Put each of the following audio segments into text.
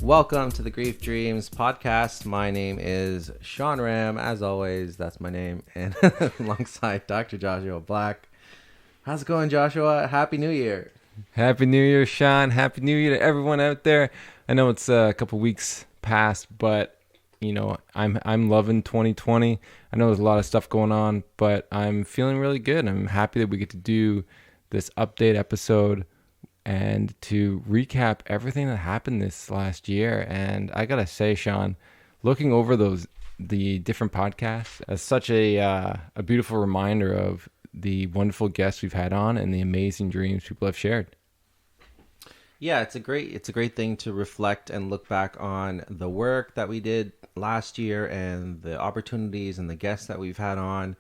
Welcome to the Grief Dreams podcast. My name is Sean Ram. As always, that's my name. And alongside Dr. Joshua Black. How's it going, Joshua? Happy New Year. Happy New Year, Sean. Happy New Year to everyone out there. I know it's a couple weeks past, but you know, I'm loving 2020. I know there's a lot of stuff going on, but I'm feeling really good. I'm happy that we get to do this update episode and to recap everything that happened this last year. And I gotta say, Sean, looking over the different podcasts as such a beautiful reminder of the wonderful guests we've had on and the amazing dreams people have shared. Yeah, it's a great thing to reflect and look back on the work that we did last year and the opportunities and the guests that we've had on.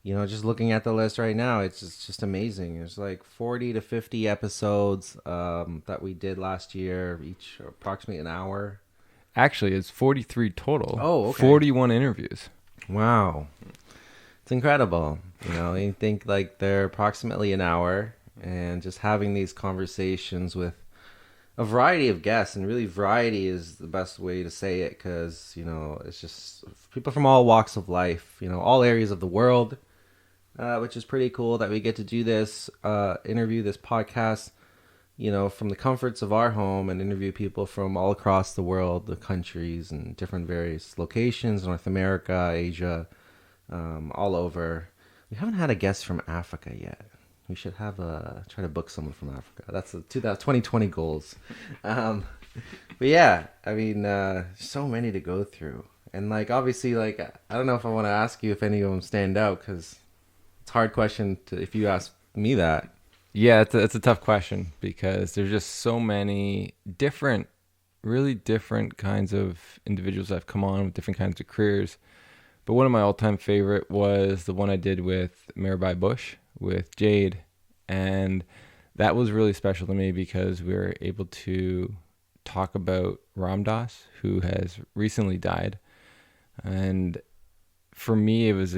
You know, just looking at the list right now, it's just amazing. There's like 40 to 50 episodes that we did last year, each approximately an hour. Actually, it's 43 total. Oh, okay. 41 interviews. Wow. It's incredible. You know, you think like they're approximately an hour, and just having these conversations with a variety of guests, and really variety is the best way to say it, because, you know, it's just people from all walks of life, you know, all areas of the world, which is pretty cool that we get to do this interview, this podcast, you know, from the comforts of our home, and interview people from all across the world, the countries and different various locations, North America, Asia, all over. We haven't had a guest from Africa yet. We should have try to book someone from Africa. That's the 2020 goals. But yeah, I mean, so many to go through. And like, obviously, like, I don't know if I want to ask you if any of them stand out, because it's a hard question if you ask me that. Yeah, it's a tough question, because there's just so many really different kinds of individuals that have come on with different kinds of careers. But one of my all-time favorite was the one I did with Mirabai Bush, with Jade, and that was really special to me because we were able to talk about Ram Dass, who has recently died. And for me, it was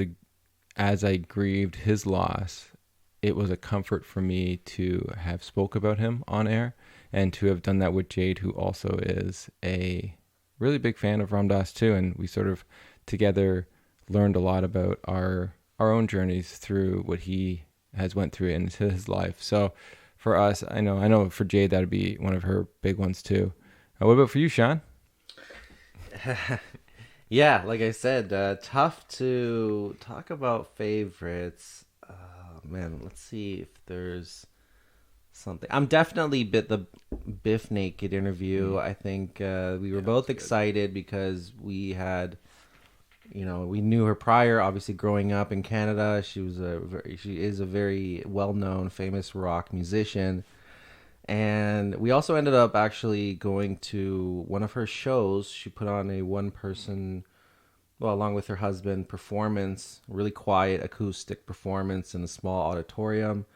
as I grieved his loss, it was a comfort for me to have spoke about him on air, and to have done that with Jade, who also is a really big fan of Ram Dass too. And we sort of together learned a lot about our own journeys through what he has went through into his life. So for us, I know for Jade, that'd be one of her big ones too. What about for you, Sean? Yeah, like I said, tough to talk about favorites. Man, let's see if there's something. I'm definitely the Biff Naked interview. I think we were both excited because we had, you know, we knew her prior, obviously growing up in Canada. She is a very well-known, famous rock musician. And we also ended up actually going to one of her shows. She put on a one-person, well, along with her husband, performance, really quiet acoustic performance in a small auditorium.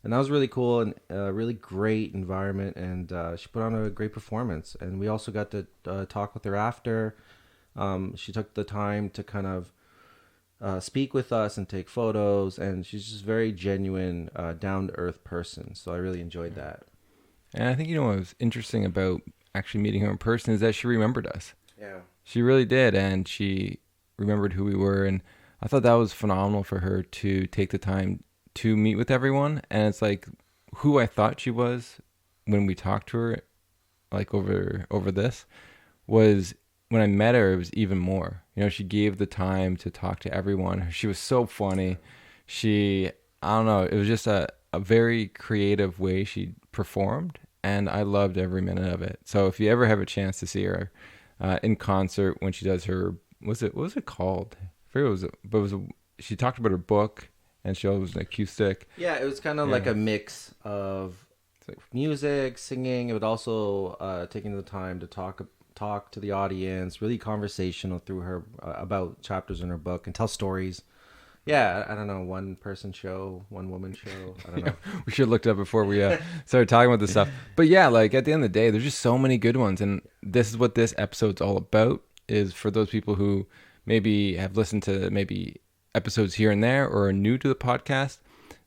And that was really cool, and a really great environment. And she put on a great performance. And we also got to talk with her after. She took the time to kind of speak with us and take photos, and she's just very genuine, down-to-earth person. So I really enjoyed that. And I think, you know, what was interesting about actually meeting her in person is that she remembered us. Yeah. She really did, and she remembered who we were, and I thought that was phenomenal for her to take the time to meet with everyone. And it's like who I thought she was when we talked to her, like over this, was when I met her, it was even more. You know, she gave the time to talk to everyone. She was so funny. I don't know, it was just a very creative way she performed, and I loved every minute of it. So if you ever have a chance to see her in concert when she does her, what was it called? I forget what it was, she talked about her book, and she always was an acoustic. Yeah, it was kind of like a mix of music, singing, but also taking the time to talk to the audience, really conversational through her about chapters in her book, and tell stories. Yeah, I don't know, one person show, one woman show. I don't know. We should have looked up before we started talking about this stuff. But yeah, like at the end of the day, there's just so many good ones. And this is what this episode's all about, is for those people who maybe have listened to maybe episodes here and there or are new to the podcast.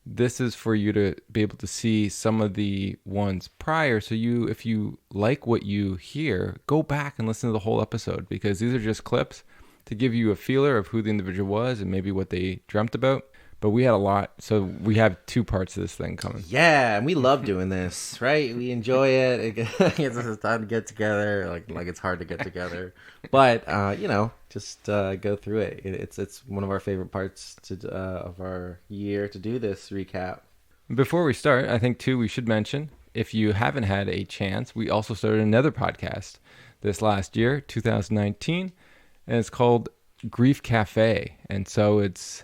this is for you to be able to see some of the ones prior. So if you like what you hear, go back and listen to the whole episode, because these are just clips to give you a feeler of who the individual was and maybe what they dreamt about. But we had a lot, so we have two parts of this thing coming. Yeah, and we love doing this, right? We enjoy it. It gives us time to get together. Like it's hard to get together, but just go through it. It's one of our favorite parts of our year to do this recap. Before we start, I think too we should mention, if you haven't had a chance, we also started another podcast this last year, 2019, and it's called Grief Cafe. And so it's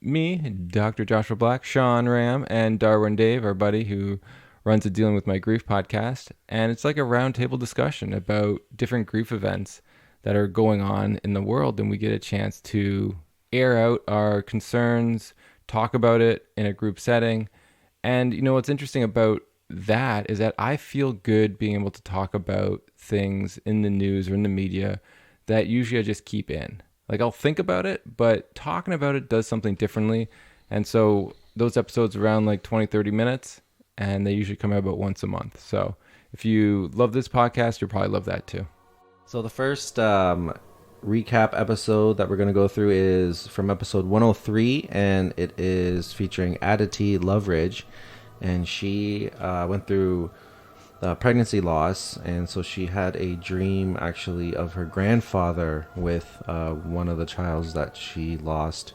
me, Dr. Joshua Black, Sean Ram, and Darwin Dave, our buddy who runs the Dealing with My Grief podcast. And it's like a roundtable discussion about different grief events that are going on in the world. And we get a chance to air out our concerns, talk about it in a group setting. And what's interesting about that is that I feel good being able to talk about things in the news or in the media that usually I just keep in. Like, I'll think about it, but talking about it does something differently. And so those episodes around like 20, 30 minutes, and they usually come out about once a month. So if you love this podcast, you'll probably love that too. So the first recap episode that we're going to go through is from episode 103, and it is featuring Aditi Loveridge. And she went through pregnancy loss, and so she had a dream actually of her grandfather with one of the childs that she lost.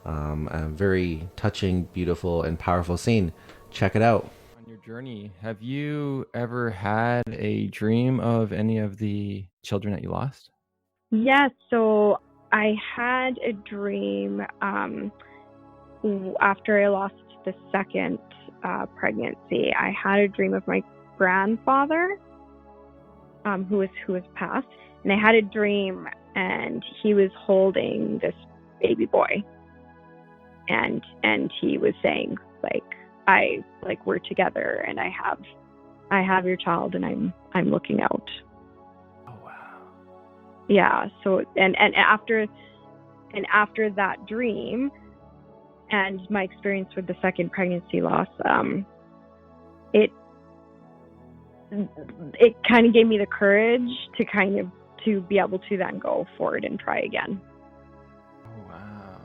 A very touching, beautiful, and powerful scene. Check it out. On your journey, have you ever had a dream of any of the children that you lost? Yes, so I had a dream after I lost the second pregnancy. I had a dream of my grandfather, who was passed, and I had a dream, and he was holding this baby boy, and he was saying we're together, and I have your child, and I'm looking out. Oh wow. Yeah. So and after that dream and my experience with the second pregnancy loss, it kind of gave me the courage to be able to then go forward and try again. Oh wow.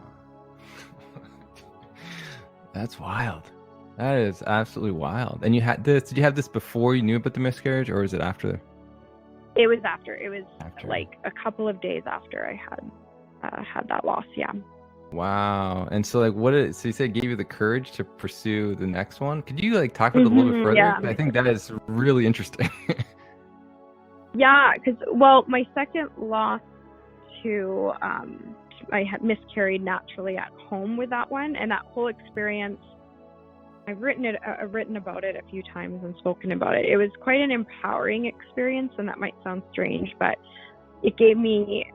That's wild. That is absolutely wild. And you had this, did you have this before you knew about the miscarriage, or is it after? It was after. It was After. like a couple of days after I had that loss. Yeah. Wow. And so so you said it gave you the courage to pursue the next one. Could you talk about it a little bit further? Yeah. I think that is really interesting. Yeah, because my second loss to I had miscarried naturally at home with that one, and that whole experience, I've written about it a few times and spoken about it. It was quite an empowering experience, and that might sound strange, but it gave me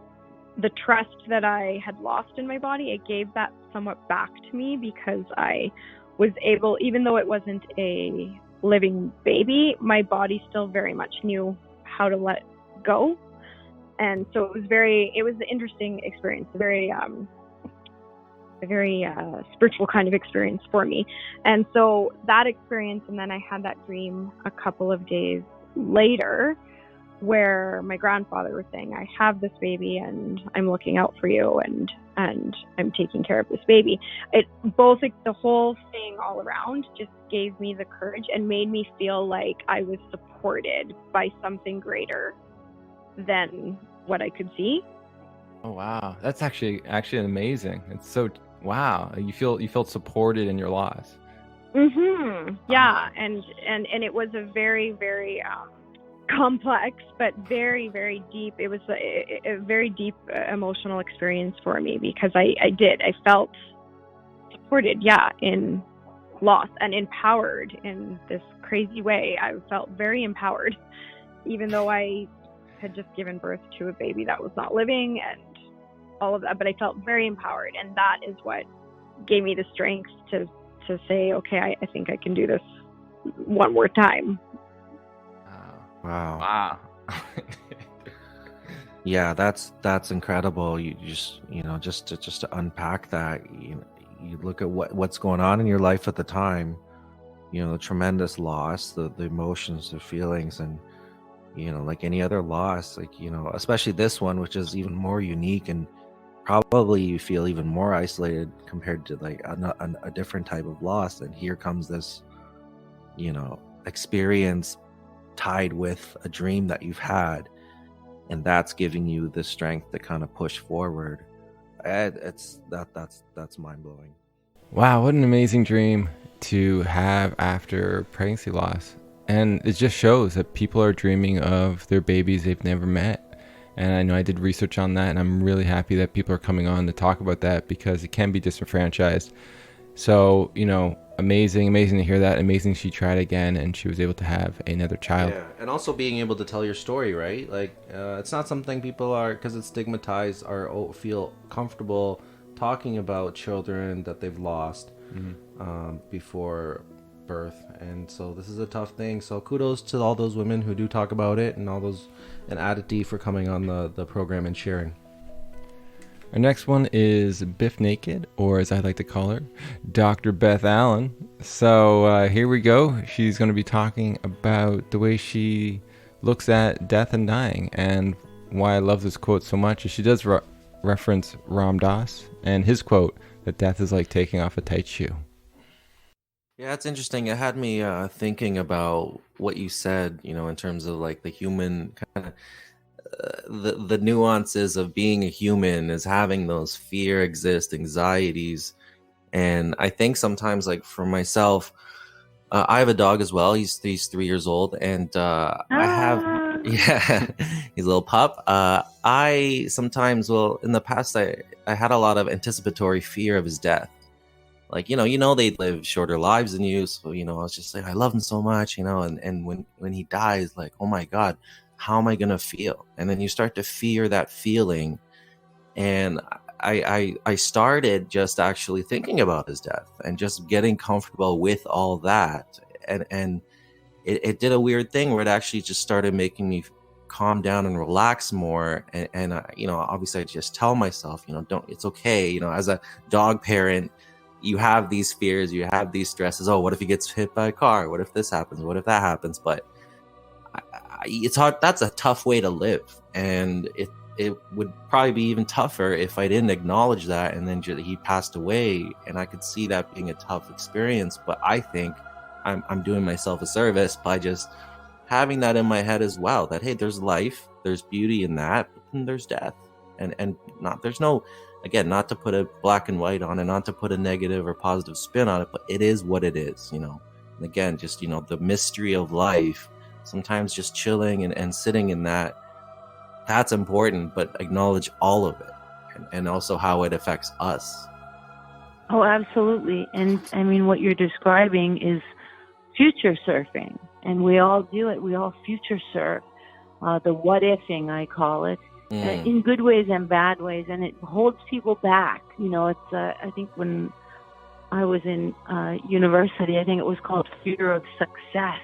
the trust that I had lost in my body. It gave that somewhat back to me, because I was able, even though it wasn't a living baby, my body still very much knew how to let go. And so it was an interesting experience, a very spiritual kind of experience for me. And so that experience, and then I had that dream a couple of days later where my grandfather was saying, I have this baby and I'm looking out for you, and I'm taking care of this baby. The whole thing all around just gave me the courage and made me feel like I was supported by something greater than what I could see. Oh wow. That's actually amazing. It's so wow. You felt supported in your loss. Yeah, and it was a very, very complex but very, very deep. It was a very deep emotional experience for me, because I felt supported, in loss, and empowered in this crazy way. I felt very empowered, even though I had just given birth to a baby that was not living and all of that, but I felt very empowered, and that is what gave me the strength to say, okay, I think I can do this one more time. Wow. Yeah, that's incredible. You just just to unpack that, you look at what's going on in your life at the time, the tremendous loss, the emotions, the feelings, and like any other loss, like especially this one, which is even more unique, and probably you feel even more isolated compared to like a different type of loss. And here comes this experience tied with a dream that you've had, and that's giving you the strength to kind of push forward. That's mind-blowing. Wow, what an amazing dream to have after pregnancy loss. And it just shows that people are dreaming of their babies they've never met. And I know I did research on that, and I'm really happy that people are coming on to talk about that, because it can be disenfranchised. So, amazing to hear that. Amazing she tried again and she was able to have another child. Yeah, and also being able to tell your story, right? Like, it's not something people are, because it's stigmatized, or feel comfortable talking about children that they've lost before birth. And so this is a tough thing. So kudos to all those women who do talk about it, and and Aditi for coming on the program and sharing. Our next one is Biff Naked, or as I like to call her, Dr. Beth Allen. So here we go. She's going to be talking about the way she looks at death and dying, and why I love this quote so much is she does reference Ram Dass and his quote that death is like taking off a tight shoe. Yeah, it's interesting. It had me thinking about what you said, in terms of like the human kind of the nuances of being a human, is having those fear, anxieties. And I think sometimes, like for myself, I have a dog as well. He's 3 years old, and I have, yeah, he's a little pup. I sometimes, in the past, I had a lot of anticipatory fear of his death. Like, they live shorter lives than you. So, I was just like, I love him so much, and when he dies, like, oh my God, how am I going to feel? And then you start to fear that feeling. And I started just actually thinking about his death and just getting comfortable with all that. And it did a weird thing where it actually just started making me calm down and relax more. And obviously I just tell myself, it's okay. As a dog parent, you have these fears, you have these stresses. Oh, what if he gets hit by a car? What if this happens? What if that happens? But it's hard. That's a tough way to live. And it would probably be even tougher if I didn't acknowledge that, and then he passed away, and I could see that being a tough experience. But I think I'm doing myself a service by just having that in my head as well, that hey, there's life, there's beauty in that, and there's death, and there's no, again, not to put a black and white on it, not to put a negative or positive spin on it, but it is what it is, And again, just the mystery of life, sometimes just chilling and sitting in that's important, but acknowledge all of it, and also how it affects us. Oh, absolutely. And I mean, what you're describing is future surfing, and we all do it. We all future surf, the what ifing, I call it, in good ways and bad ways, and it holds people back. It's I think when I was in university, I think it was called fear of success.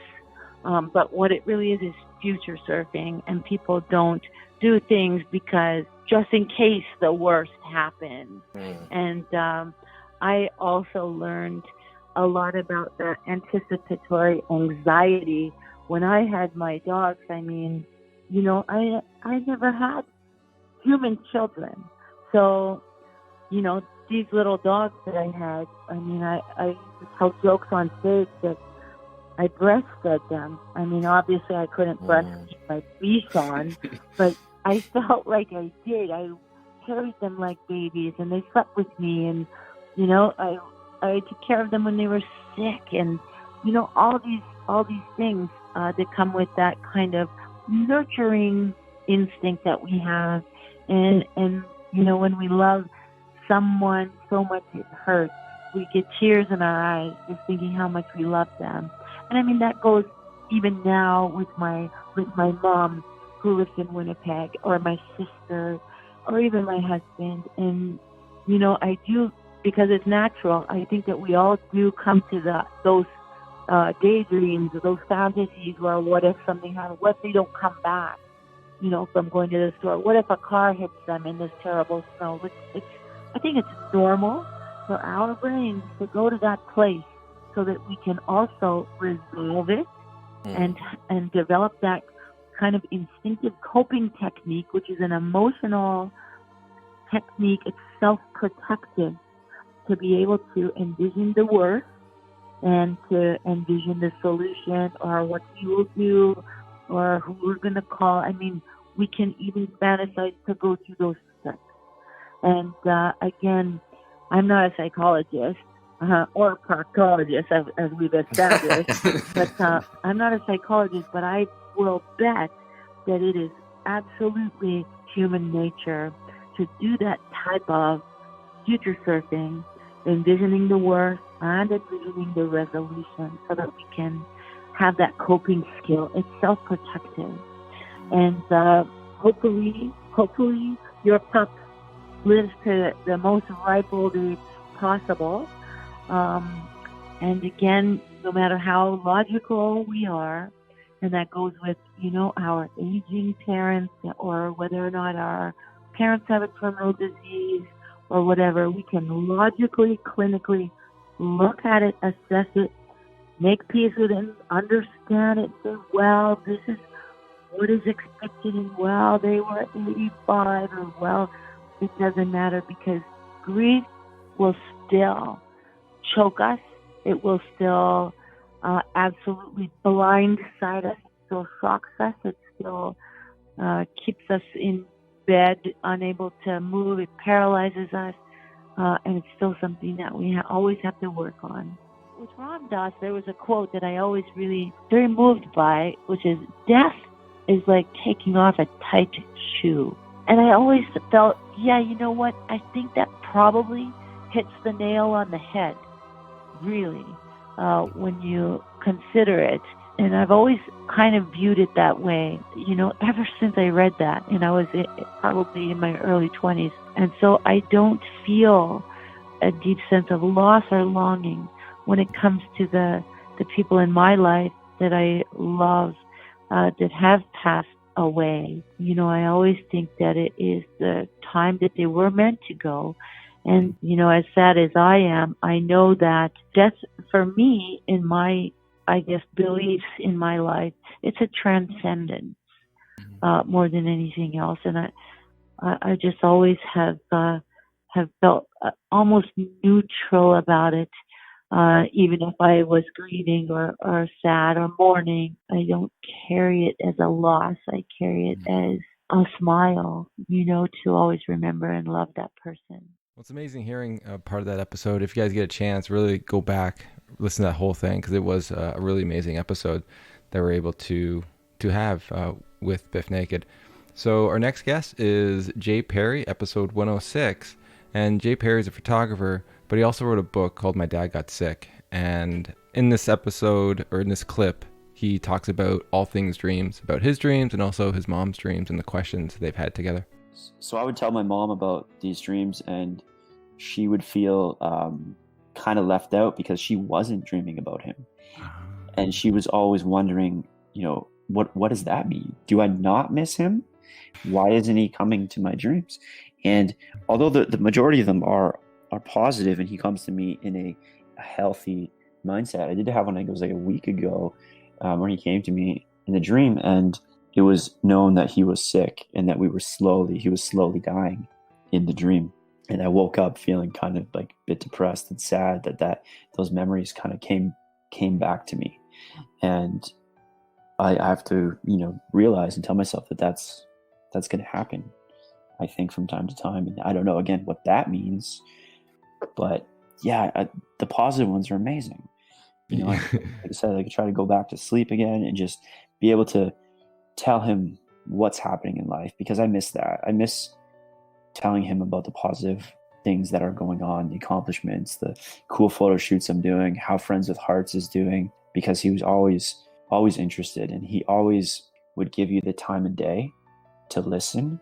But what it really is future surfing, and people don't do things because just in case the worst happens. And I also learned a lot about the anticipatory anxiety when I had my dogs. I mean, I never had human children. So, these little dogs that I had, I mean, I used to tell jokes on stage that I breastfed them. I mean, obviously I couldn't breastfeed my Bichon, but I felt like I did. I carried them like babies, and they slept with me, and I took care of them when they were sick, and all these things that come with that kind of nurturing instinct that we have, and when we love someone so much it hurts. We get tears in our eyes just thinking how much we love them. And I mean, that goes even now with my mom, who lives in Winnipeg, or my sister, or even my husband. And, I do, because it's natural, I think that we all do come to those daydreams, or those fantasies where what if something happens? What if they don't come back, from going to the store? What if a car hits them in this terrible snow? I think it's normal, for our brains to go to that place so that we can also resolve it and develop that kind of instinctive coping technique, which is an emotional technique. It's self-protective to be able to envision the worst and to envision the solution or what we will do or who we're going to call. I mean, we can even fantasize to go through those steps. And again, I'm not a psychologist or a proctologist, as we've established, but I'm not a psychologist, but I will bet that it is absolutely human nature to do that type of future surfing, envisioning the worst and envisioning the resolution so that we can have that coping skill. It's self-protective. And hopefully your pup lives to the most ripe old age possible. And again, no matter how logical we are, and that goes with, our aging parents or whether or not our parents have a terminal disease or whatever, we can logically, clinically look at it, assess it, make peace with it, understand it, say, well, this is what is expected, and well, they were 85, or well, it doesn't matter, because grief will still choke us. It will still absolutely blindside us. It still shocks us. It still keeps us in bed, unable to move. It paralyzes us. And it's still something that we always have to work on. With Ram Dass, there was a quote that I always really very moved by, which is, death is like taking off a tight shoe. And I always felt, yeah, you know what? I think that probably hits the nail on the head, really, when you consider it. And I've always kind of viewed it that way, ever since I read that. And I was probably in my early 20s. And so I don't feel a deep sense of loss or longing when it comes to the people in my life that I love that have passed away. I always think that it is the time that they were meant to go. And, as sad as I am, I know that death, for me, in my, beliefs in my life, it's a transcendence more than anything else. And I just always have felt almost neutral about it. Even if I was grieving or sad or mourning, I don't carry it as a loss. I carry it as a smile, to always remember and love that person. Well, it's amazing hearing part of that episode. If you guys get a chance, really go back, listen to that whole thing, because it was a really amazing episode that we're able to have with Biff Naked. So our next guest is Jay Perry, episode 106. And Jay Perry is a photographer, but he also wrote a book called My Dad Got Sick. And in this episode, or in this clip, he talks about all things dreams, about his dreams and also his mom's dreams and the questions they've had together. So I would tell my mom about these dreams, and she would feel kind of left out because she wasn't dreaming about him. And she was always wondering, what does that mean? Do I not miss him? Why isn't he coming to my dreams? And although the majority of them are positive, and he comes to me in a healthy mindset, I did have one, I think it was like a week ago, where he came to me in a dream, and it was known that he was sick and that he was slowly dying in the dream. And I woke up feeling kind of like a bit depressed and sad that those memories kind of came back to me. And I have to, realize and tell myself that that's going to happen, I think, from time to time. And I don't know, again, what that means, but yeah, the positive ones are amazing. Like I said, I could try to go back to sleep again and just be able to tell him what's happening in life, because I miss that. I miss telling him about the positive things that are going on, the accomplishments, the cool photo shoots I'm doing, how Friends with Hearts is doing, because he was always interested, and he always would give you the time of day to listen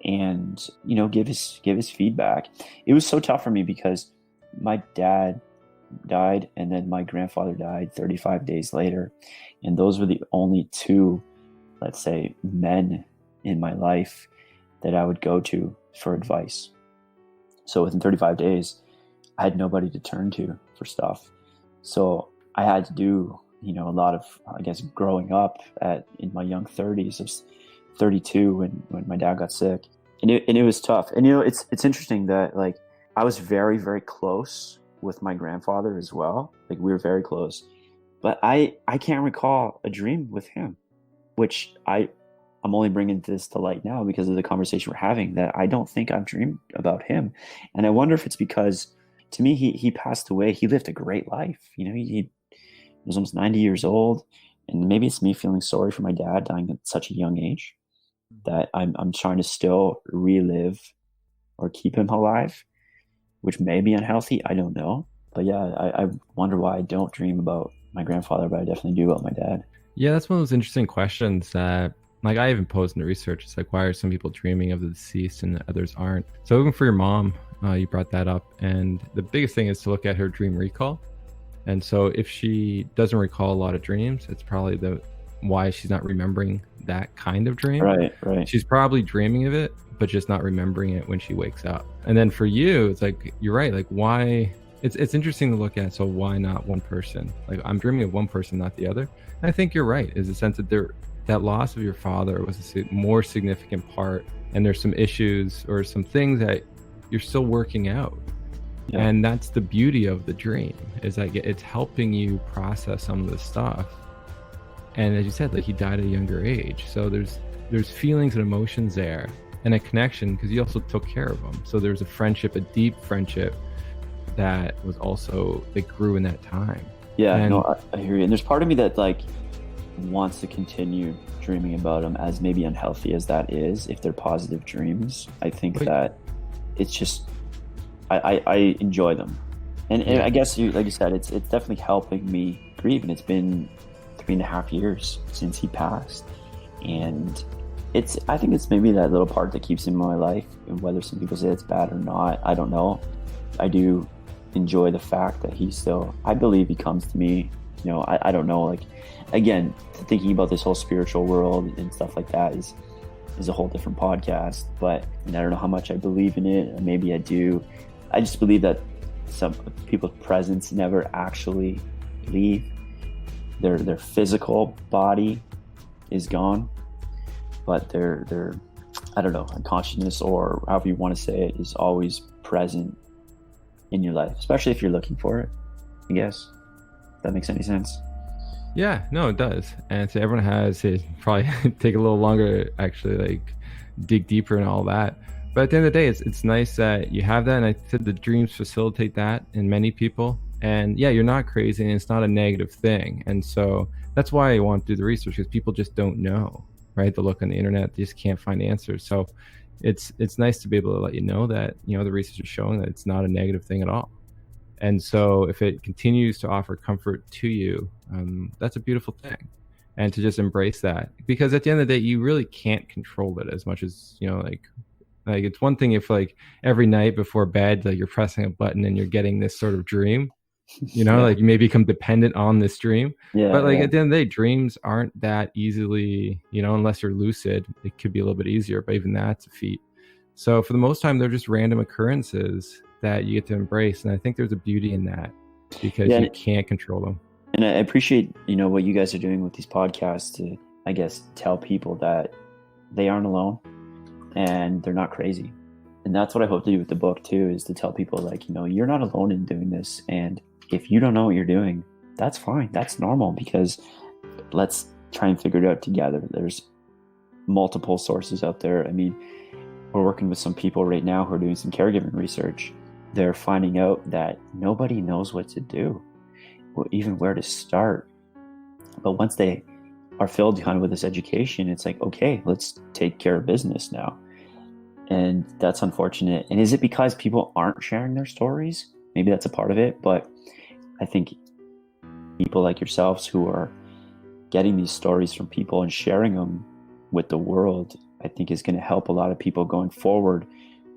and, give his feedback. It was so tough for me because my dad died and then my grandfather died 35 days later. And those were the only two, let's say, men in my life that I would go to for advice. So within 35 days, I had nobody to turn to for stuff. So I had to do, a lot of, I guess, growing up in my young 30s. I was 32 when my dad got sick, and it was tough. And it's interesting that, like, I was very, very close with my grandfather as well. Like, we were very close, but I can't recall a dream with him, which I'm only bringing this to light now because of the conversation we're having, that I don't think I've dreamed about him. And I wonder if it's because, to me, he passed away. He lived a great life. He was almost 90 years old, and maybe it's me feeling sorry for my dad dying at such a young age that I'm trying to still relive or keep him alive, which may be unhealthy. I don't know. But yeah, I wonder why I don't dream about my grandfather, but I definitely do about my dad. Yeah, that's one of those interesting questions that, like, I even posed in the research. It's like, why are some people dreaming of the deceased and others aren't? So even for your mom, you brought that up. And the biggest thing is to look at her dream recall. And so if she doesn't recall a lot of dreams, it's probably why she's not remembering that kind of dream. Right. She's probably dreaming of it, but just not remembering it when she wakes up. And then for you, it's like, you're right. Like, why? It's interesting to look at. So why not one person? Like, I'm dreaming of one person, not the other. And I think you're right. Is the sense that that loss of your father was a more significant part, and there's some issues or some things that you're still working out. Yeah. And that's the beauty of the dream, is like it's helping you process some of the stuff. And as you said, like, he died at a younger age, so there's feelings and emotions there, and a connection because you also took care of him. So there's a friendship, a deep friendship that grew in that time. Yeah, I hear you. And there's part of me that, like, wants to continue dreaming about him, as maybe unhealthy as that is. If they're positive dreams, I think that it's just I enjoy them, and I guess like you said, it's definitely helping me grieve. And it's been 3.5 years since he passed, and I think it's maybe that little part that keeps him in my life. And whether some people say it's bad or not, I don't know. I do enjoy the fact that I believe he comes to me. I don't know, like, again, thinking about this whole spiritual world and stuff like that is a whole different podcast, but I don't know how much I believe in it. Maybe I do. I just believe that some people's presence never actually leave. Their physical body is gone, but their I don't know, consciousness, or however you want to say it, is always present in your life, especially if you're looking for it, I guess. If that makes any sense. Yeah, no, it does. And so everyone has it. Probably take a little longer, actually, like, dig deeper and all that. But at the end of the day, it's nice that you have that. And I said the dreams facilitate that in many people. And yeah, you're not crazy, and it's not a negative thing. And so that's why I want to do the research, because people just don't know, right? They look on the internet, they just can't find answers. So it's nice to be able to let you know that, the research is showing that it's not a negative thing at all. And so if it continues to offer comfort to you, that's a beautiful thing. And to just embrace that, because at the end of the day, you really can't control it as much as, like it's one thing if, like, every night before bed, like, you're pressing a button and you're getting this sort of dream, like you may become dependent on this dream. But like at the end of the day, dreams aren't that easily, unless you're lucid, it could be a little bit easier, but even that's a feat. So for the most time, they're just random occurrences that you get to embrace. And I think there's a beauty in that, because you can't control them. And I appreciate, what you guys are doing with these podcasts to, I guess, tell people that they aren't alone and they're not crazy. And that's what I hope to do with the book too, is to tell people, like, you're not alone in doing this. And if you don't know what you're doing, that's fine. That's normal, because let's try and figure it out together. There's multiple sources out there. I mean, we're working with some people right now who are doing some caregiving research. They're finding out that nobody knows what to do, or even where to start. But once they are filled kind of with this education, it's like, okay, let's take care of business now. And that's unfortunate. And is it because people aren't sharing their stories? Maybe that's a part of it. But I think people like yourselves who are getting these stories from people and sharing them with the world, I think is going to help a lot of people going forward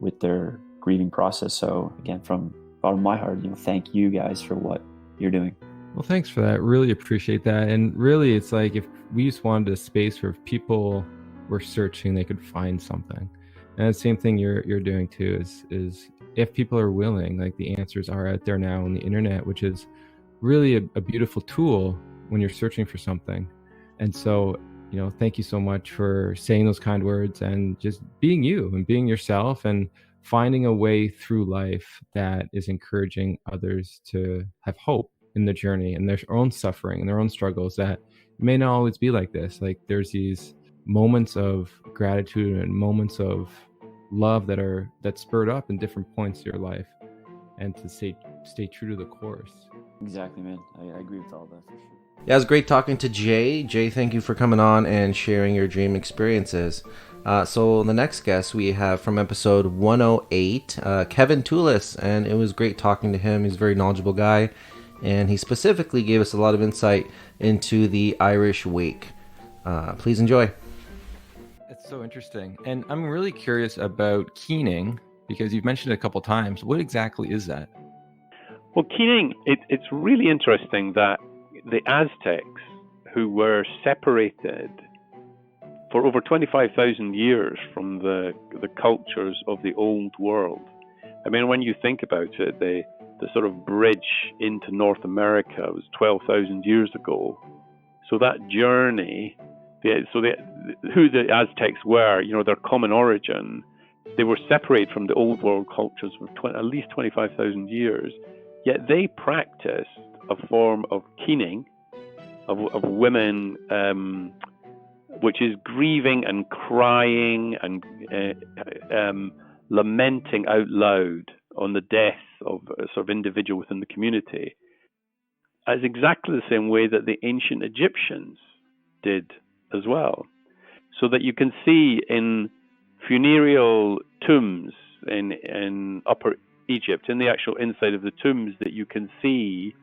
with their grieving process. So again, from bottom of my heart, thank you guys for what you're doing. Well, thanks for that. Really appreciate that. And really, it's like, if we just wanted a space where if people were searching, they could find something. And the same thing you're doing too, is if people are willing, like the answers are out there now on the internet, which is really a beautiful tool when you're searching for something. And so, thank you so much for saying those kind words and just being you and being yourself and finding a way through life that is encouraging others to have hope in the journey and their own suffering and their own struggles, that may not always be like this. Like there's these moments of gratitude and moments of love that spurred up in different points of your life, and to stay true to the course. Exactly, man. I agree with all that for sure. Yeah, it was great talking to Jay. Jay, thank you for coming on and sharing your dream experiences. So the next guest we have from episode 108, Kevin Toulis, and it was great talking to him. He's a very knowledgeable guy, and he specifically gave us a lot of insight into the Irish wake. Please enjoy. It's so interesting. And I'm really curious about keening, because you've mentioned it a couple times. What exactly is that? Well, keening, it's really interesting that the Aztecs, who were separated for over 25,000 years from the cultures of the old world. I mean, when you think about it, the sort of bridge into North America was 12,000 years ago. So that journey, who the Aztecs were, their common origin, they were separated from the old world cultures for at least 25,000 years. Yet they practiced a form of keening of women, which is grieving and crying and lamenting out loud on the death of a sort of individual within the community, as exactly the same way that the ancient Egyptians did as well. So that you can see in funereal tombs in Upper Egypt, in the actual inside of the tombs, that you can see,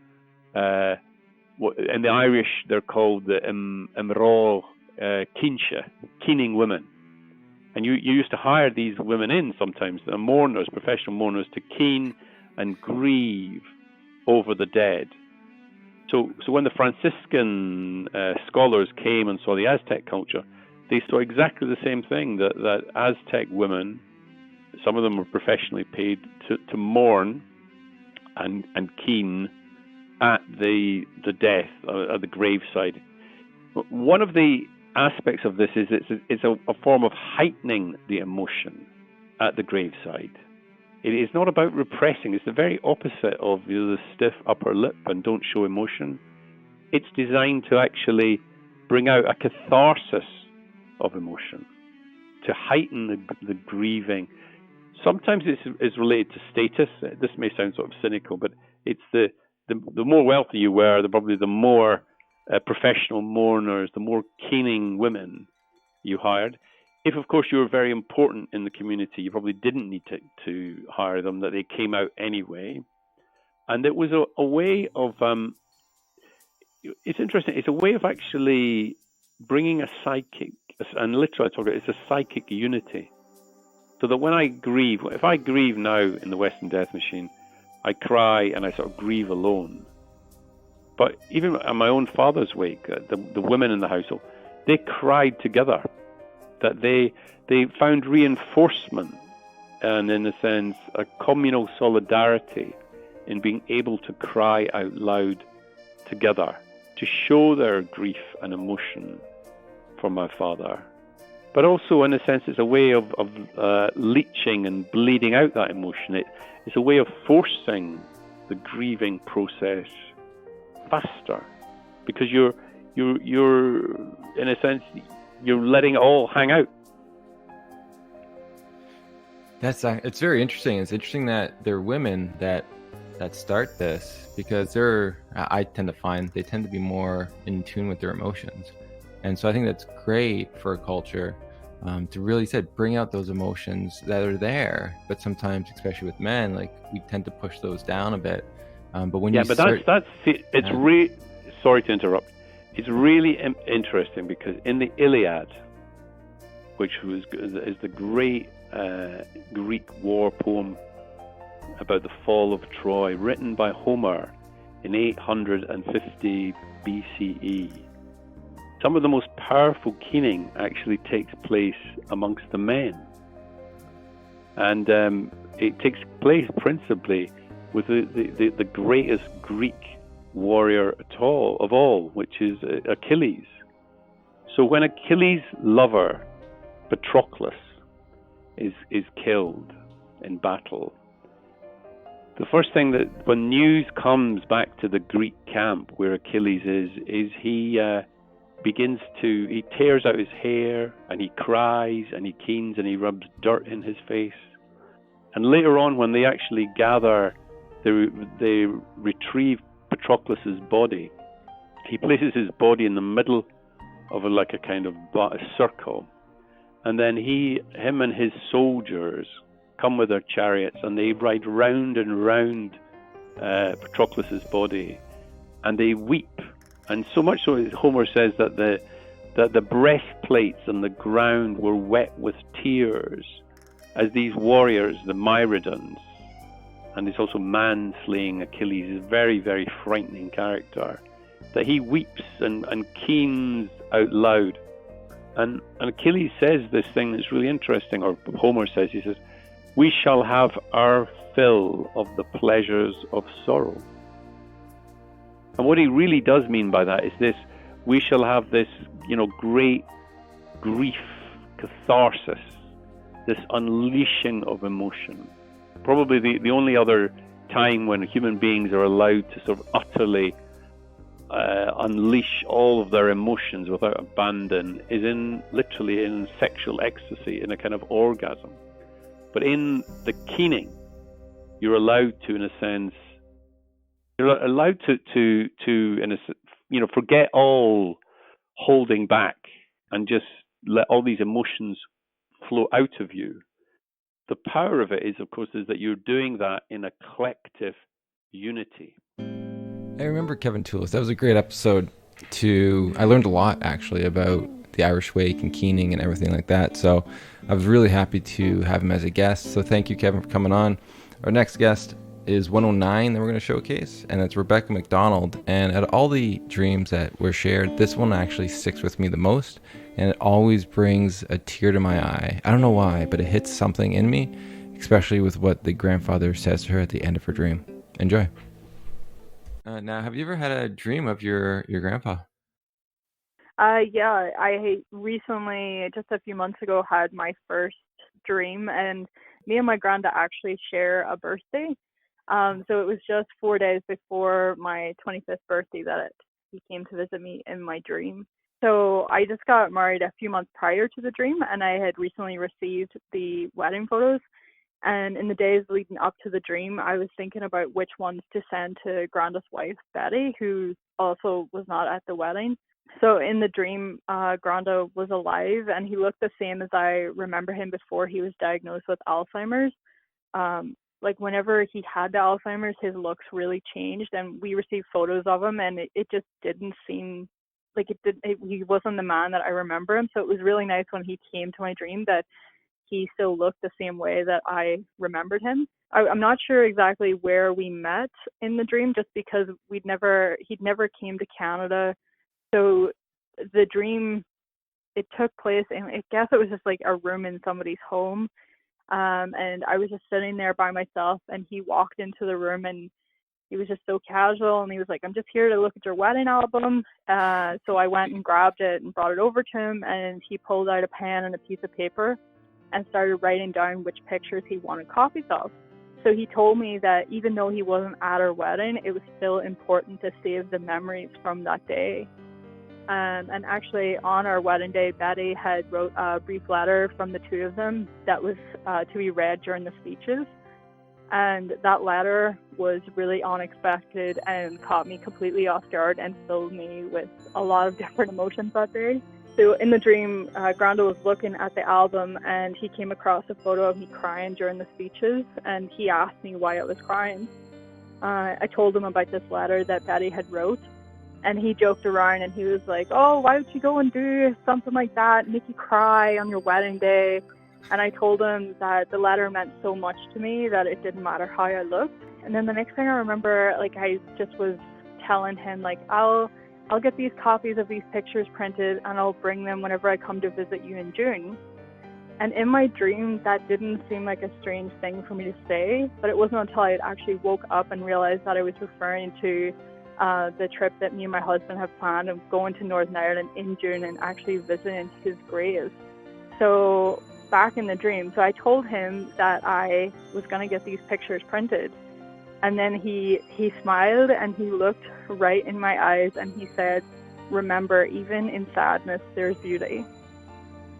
in the Irish they're called the Imrá Kinsha, keening women. And you used to hire these women in sometimes, the mourners, professional mourners, to keen and grieve over the dead. So when the Franciscan scholars came and saw the Aztec culture, they saw exactly the same thing, that Aztec women, some of them were professionally paid to mourn and keen at the death, at the graveside. One of the aspects of this is it's a form of heightening the emotion at the graveside. It is not about repressing. It's the very opposite of the stiff upper lip and don't show emotion. It's designed to actually bring out a catharsis of emotion, to heighten the grieving. Sometimes it's related to status. This may sound sort of cynical, but it's the more wealthy you were, probably the more professional mourners, the more keening women you hired. If, of course, you were very important in the community, you probably didn't need to hire them, that they came out anyway. And it was a way of, it's interesting, it's a way of actually bringing a psychic, and literally I talk about it's a psychic unity. So that when I grieve, if I grieve now in the Western Death Machine, I cry and I sort of grieve alone. But even at my own father's wake, the women in the household, they cried together. That they found reinforcement and, in a sense, a communal solidarity in being able to cry out loud together to show their grief and emotion for my father. But also, in a sense, it's a way of leaching and bleeding out that emotion. It's a way of forcing the grieving process faster, because you're in a sense, you're letting it all hang out. It's very interesting. It's interesting that there are women that start this, because I tend to find they tend to be more in tune with their emotions, and so I think that's great for a culture to really bring out those emotions that are there. But sometimes, especially with men, like we tend to push those down a bit. But when that's sorry to interrupt. It's really interesting because in the Iliad, which is the great Greek war poem about the fall of Troy, written by Homer in 850 BCE, some of the most powerful keening actually takes place amongst the men. And it takes place principally with the greatest Greek warrior of all, which is Achilles. So when Achilles' lover, Patroclus, is killed in battle, the first thing that when news comes back to the Greek camp where Achilles is he he tears out his hair and he cries and he keens and he rubs dirt in his face. And later on, when they actually gather, they retrieve Patroclus's body. He places his body in the middle of a kind of circle, and then him and his soldiers come with their chariots and they ride round and round Patroclus's body, and they weep. And so much so, Homer says that the breastplates and the ground were wet with tears as these warriors, the Myrmidons, and it's also man-slaying Achilles, is a very, very frightening character, that he weeps and keens out loud. And Achilles says this thing that's really interesting, or Homer says, he says, "We shall have our fill of the pleasures of sorrow." And what he really does mean by that is this: we shall have this, great grief, catharsis, this unleashing of emotion. Probably the only other time when human beings are allowed to sort of utterly unleash all of their emotions without abandon is literally in sexual ecstasy, in a kind of orgasm. But in the keening, you're allowed to, in a sense, forget all holding back and just let all these emotions flow out of you. The power of it is, of course, is that you're doing that in a collective unity. I remember Kevin Toulis. That was a great episode. I learned a lot, actually, about the Irish wake and keening and everything like that. So I was really happy to have him as a guest. So thank you, Kevin, for coming on. Our next guest is 109 that we're going to showcase, and it's Rebecca McDonald. And out of all the dreams that were shared, this one actually sticks with me the most, and it always brings a tear to my eye. I don't know why, but it hits something in me, especially with what the grandfather says to her at the end of her dream. Enjoy. Now, have you ever had a dream of your grandpa? Yeah, I recently, just a few months ago, had my first dream, and me and my granda actually share a birthday. So it was just 4 days before my 25th birthday that he came to visit me in my dream. So I just got married a few months prior to the dream, and I had recently received the wedding photos. And in the days leading up to the dream, I was thinking about which ones to send to Granda's wife, Betty, who also was not at the wedding. So in the dream, Granda was alive, and he looked the same as I remember him before he was diagnosed with Alzheimer's. Whenever he had the Alzheimer's, his looks really changed, and we received photos of him, and it just didn't seem like he wasn't the man that I remember him. So it was really nice when he came to my dream that he still looked the same way that I remembered him. I'm not sure exactly where we met in the dream, just because he'd never came to Canada. So the dream, it took place in, I guess it was just like a room in somebody's home. And I was just sitting there by myself, and he walked into the room, and he was just so casual, and he was like, "I'm just here to look at your wedding album." So I went and grabbed it and brought it over to him, and he pulled out a pen and a piece of paper and started writing down which pictures he wanted copies of. So he told me that even though he wasn't at our wedding, it was still important to save the memories from that day. And actually, on our wedding day, Betty had wrote a brief letter from the two of them that was to be read during the speeches. And that letter was really unexpected and caught me completely off guard and filled me with a lot of different emotions that day. So in the dream, Granda was looking at the album, and he came across a photo of me crying during the speeches, and he asked me why I was crying. I told him about this letter that Betty had wrote, and he joked around, and he was like, "Oh, why don't you go and do something like that, make you cry on your wedding day?" And I told him that the letter meant so much to me that it didn't matter how I looked. And then the next thing I remember, I just was telling him, I'll get these copies of these pictures printed, and I'll bring them whenever I come to visit you in June. And in my dream, that didn't seem like a strange thing for me to say, but it wasn't until I had actually woke up and realized that I was referring to the trip that me and my husband have planned of going to Northern Ireland in June and actually visiting his grave. So back in the dream, so I told him that I was going to get these pictures printed. And then he smiled and he looked right in my eyes and he said, "Remember, even in sadness, there's beauty."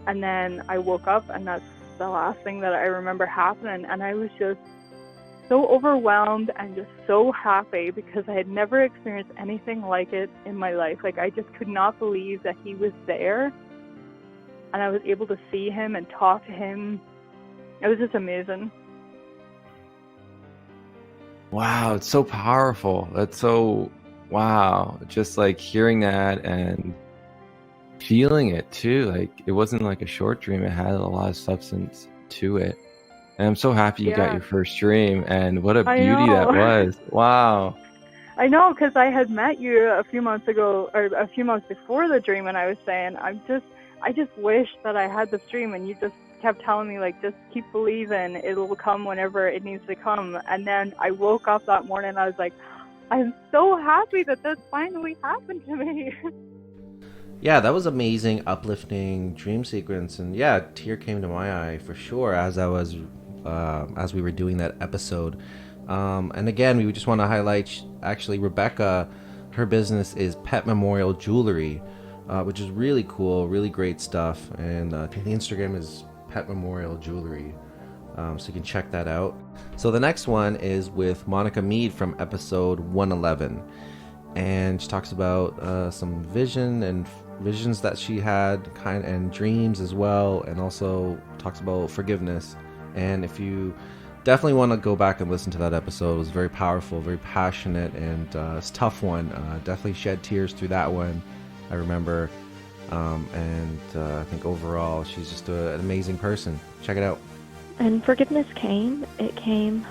And then I woke up and that's the last thing that I remember happening. And I was just so overwhelmed and just so happy because I had never experienced anything like it in my life. Like, I just could not believe that he was there and I was able to see him and talk to him. It was just amazing. Wow, it's so powerful. That's so, wow. Just like hearing that and feeling it too. Like, it wasn't like a short dream, it had a lot of substance to it. And I'm so happy you got your first dream, and what a beauty that was. Wow. I know, because I had met you a few months ago, or a few months before the dream, and I was saying, I just wish that I had this dream, and you just kept telling me, like, just keep believing, it'll come whenever it needs to come. And then I woke up that morning and I was like, I'm so happy that this finally happened to me. Yeah, that was amazing, uplifting dream sequence, and yeah, a tear came to my eye for sure as as we were doing that episode. And again, we just want to highlight, actually, Rebecca, her business is Pet Memorial Jewelry, which is really cool, really great stuff. And I think the Instagram is Pet Memorial Jewelry, so you can check that out. So the next one is with Monica Mead from episode 111, and she talks about some visions that she had, and dreams as well, and also talks about forgiveness. And if you definitely want to go back and listen to that episode, it was very powerful, very passionate, and it's a tough one. Definitely shed tears through that one, I remember. And I think overall she's just an amazing person. Check it out. And forgiveness came. It came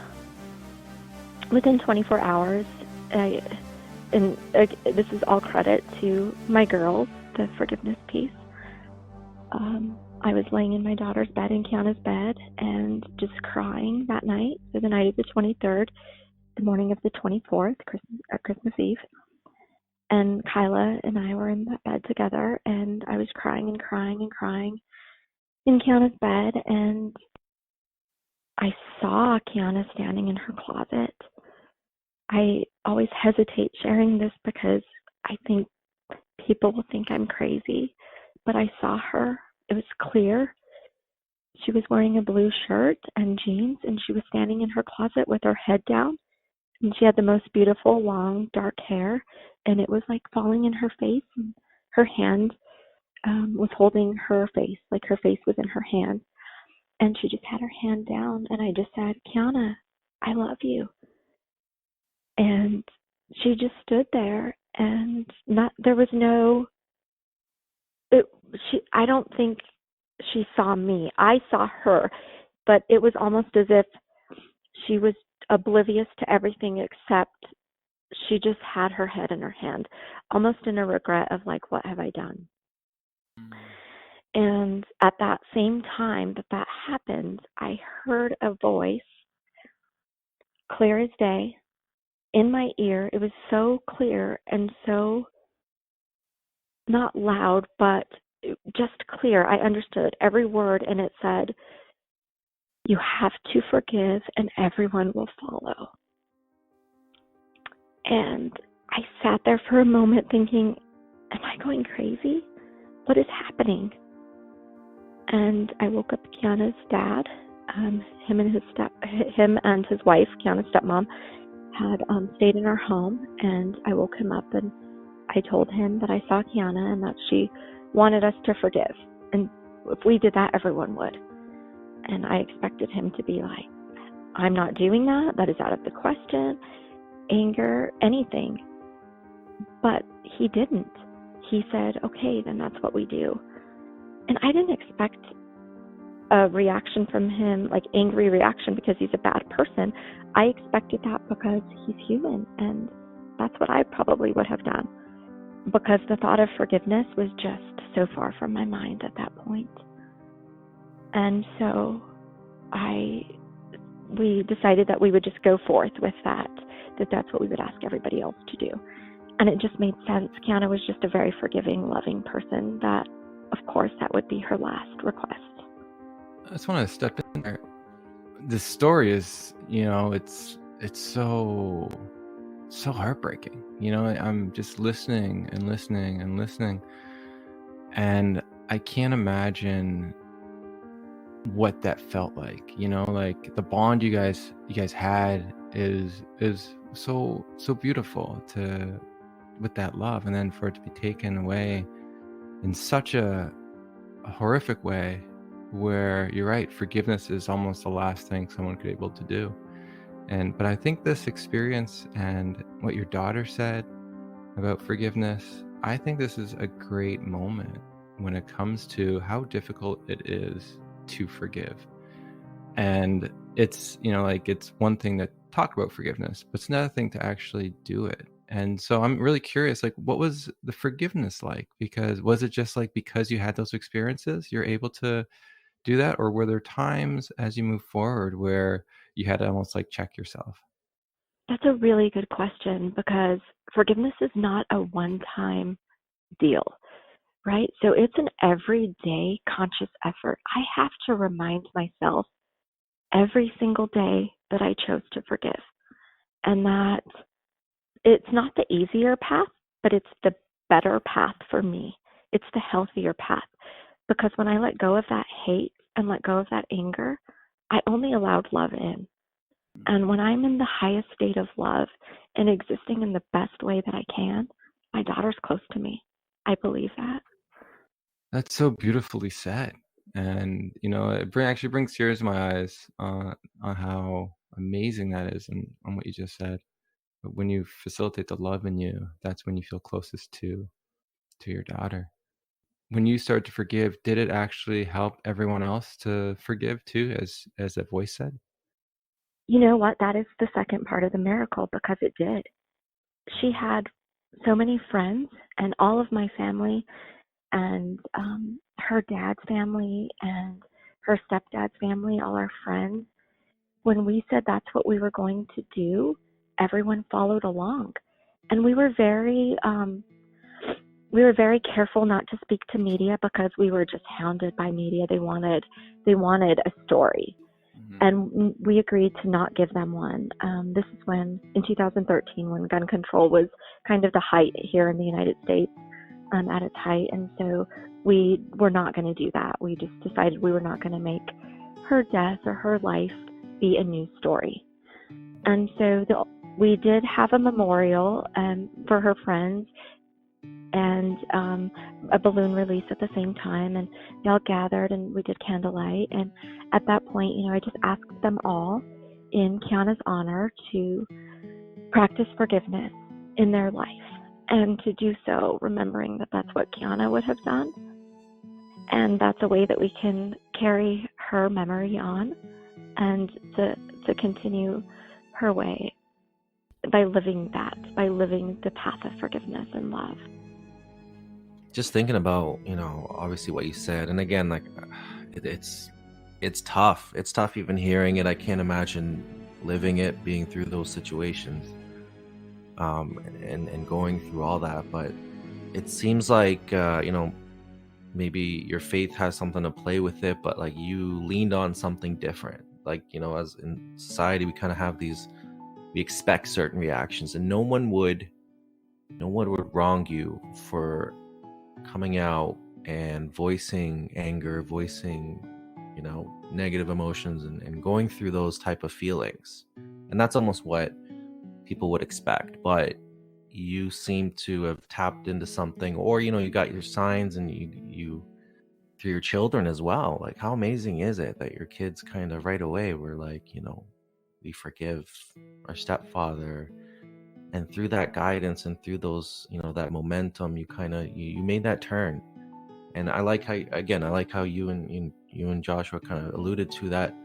within 24 hours. And this is all credit to my girls, the forgiveness piece. I was laying in my daughter's bed, in Kiana's bed, and just crying that night. So the night of the 23rd, the morning of the 24th, Christmas Eve. And Kyla and I were in that bed together, and I was crying and crying and crying in Kiana's bed, and I saw Kiana standing in her closet. I always hesitate sharing this because I think people will think I'm crazy, but I saw her. It was clear. She was wearing a blue shirt and jeans, and she was standing in her closet with her head down, and she had the most beautiful, long, dark hair, and it was like falling in her face, and her hand was holding her face, like her face was in her hand, and she just had her hand down, and I just said, "Kiana, I love you." And she just stood there, and there was no, I don't think she saw me. I saw her, but it was almost as if she was oblivious to everything except she just had her head in her hand, almost in a regret of like, what have I done? And at that same time that happened, I heard a voice, clear as day, in my ear. It was so clear and so not loud, but just clear. I understood every word, and it said, "You have to forgive and everyone will follow." And I sat there for a moment thinking, am I going crazy? What is happening? And I woke up Kiana's dad. Him and his wife, Kiana's stepmom, had stayed in our home, and I woke him up and I told him that I saw Kiana and that she wanted us to forgive. And if we did that, everyone would. And I expected him to be like, I'm not doing that. That is out of the question. Anger, anything. But he didn't. He said, okay, then that's what we do. And I didn't expect a reaction from him, like angry reaction because he's a bad person. I expected that because he's human, and that's what I probably would have done, because the thought of forgiveness was just so far from my mind at that point. And so we decided that we would just go forth with that's what we would ask everybody else to do. And it just made sense. Kiana was just a very forgiving, loving person that, of course, that would be her last request. I just want to step in there. This story is, it's so heartbreaking. I'm just listening and listening and listening, and I can't imagine what that felt like. Like the bond you guys had is so beautiful with that love, and then for it to be taken away in such a horrific way, where you're right, forgiveness is almost the last thing someone could be able to do. But I think this experience and what your daughter said about forgiveness, I think this is a great moment when it comes to how difficult it is to forgive. And it's, it's one thing to talk about forgiveness, but it's another thing to actually do it. And so I'm really curious, like, what was the forgiveness like? Because was it just like, because you had those experiences, you're able to do that? Or were there times as you move forward where you had to almost like check yourself? That's a really good question, because forgiveness is not a one-time deal, right? So it's an everyday conscious effort. I have to remind myself every single day that I chose to forgive, and that it's not the easier path, but it's the better path for me. It's the healthier path, because when I let go of that hate and let go of that anger, I only allowed love in. And when I'm in the highest state of love and existing in the best way that I can, my daughter's close to me. I believe that. That's so beautifully said. And, it actually brings tears to my eyes on how amazing that is, and on what you just said. But when you facilitate the love in you, that's when you feel closest to your daughter. When you start to forgive, did it actually help everyone else to forgive too, as that voice said? You know what? That is the second part of the miracle, because it did. She had so many friends, and all of my family, and her dad's family, and her stepdad's family, all our friends. When we said that's what we were going to do, everyone followed along. And we were very careful not to speak to media, because we were just hounded by media. They wanted a story. Mm-hmm. And we agreed to not give them one. This is in 2013, when gun control was kind of the height here in the United States, at its height. And so we were not going to do that. We just decided we were not going to make her death or her life be a news story. And so we did have a memorial for her friends, and a balloon release at the same time, and they all gathered and we did candlelight. And at that point, I just asked them all in Kiana's honor to practice forgiveness in their life, and to do so remembering that that's what Kiana would have done, and that's a way that we can carry her memory on, and to continue her way by living the path of forgiveness and love. Just thinking about, obviously what you said, and again, like, it's tough. It's tough even hearing it. I can't imagine living it, being through those situations, and going through all that. But it seems like, maybe your faith has something to play with it, but like you leaned on something different. Like, as in society, we kind of have we expect certain reactions, and no one would wrong you for coming out and voicing anger, voicing, negative emotions, and going through those type of feelings. And that's almost what people would expect. But you seem to have tapped into something, or, you got your signs, and you through your children as well. Like, how amazing is it that your kids kind of right away were like, we forgive our stepfather. And through that guidance and through those, that momentum, you kind of you made that turn. And I like how you and Joshua kind of alluded to that.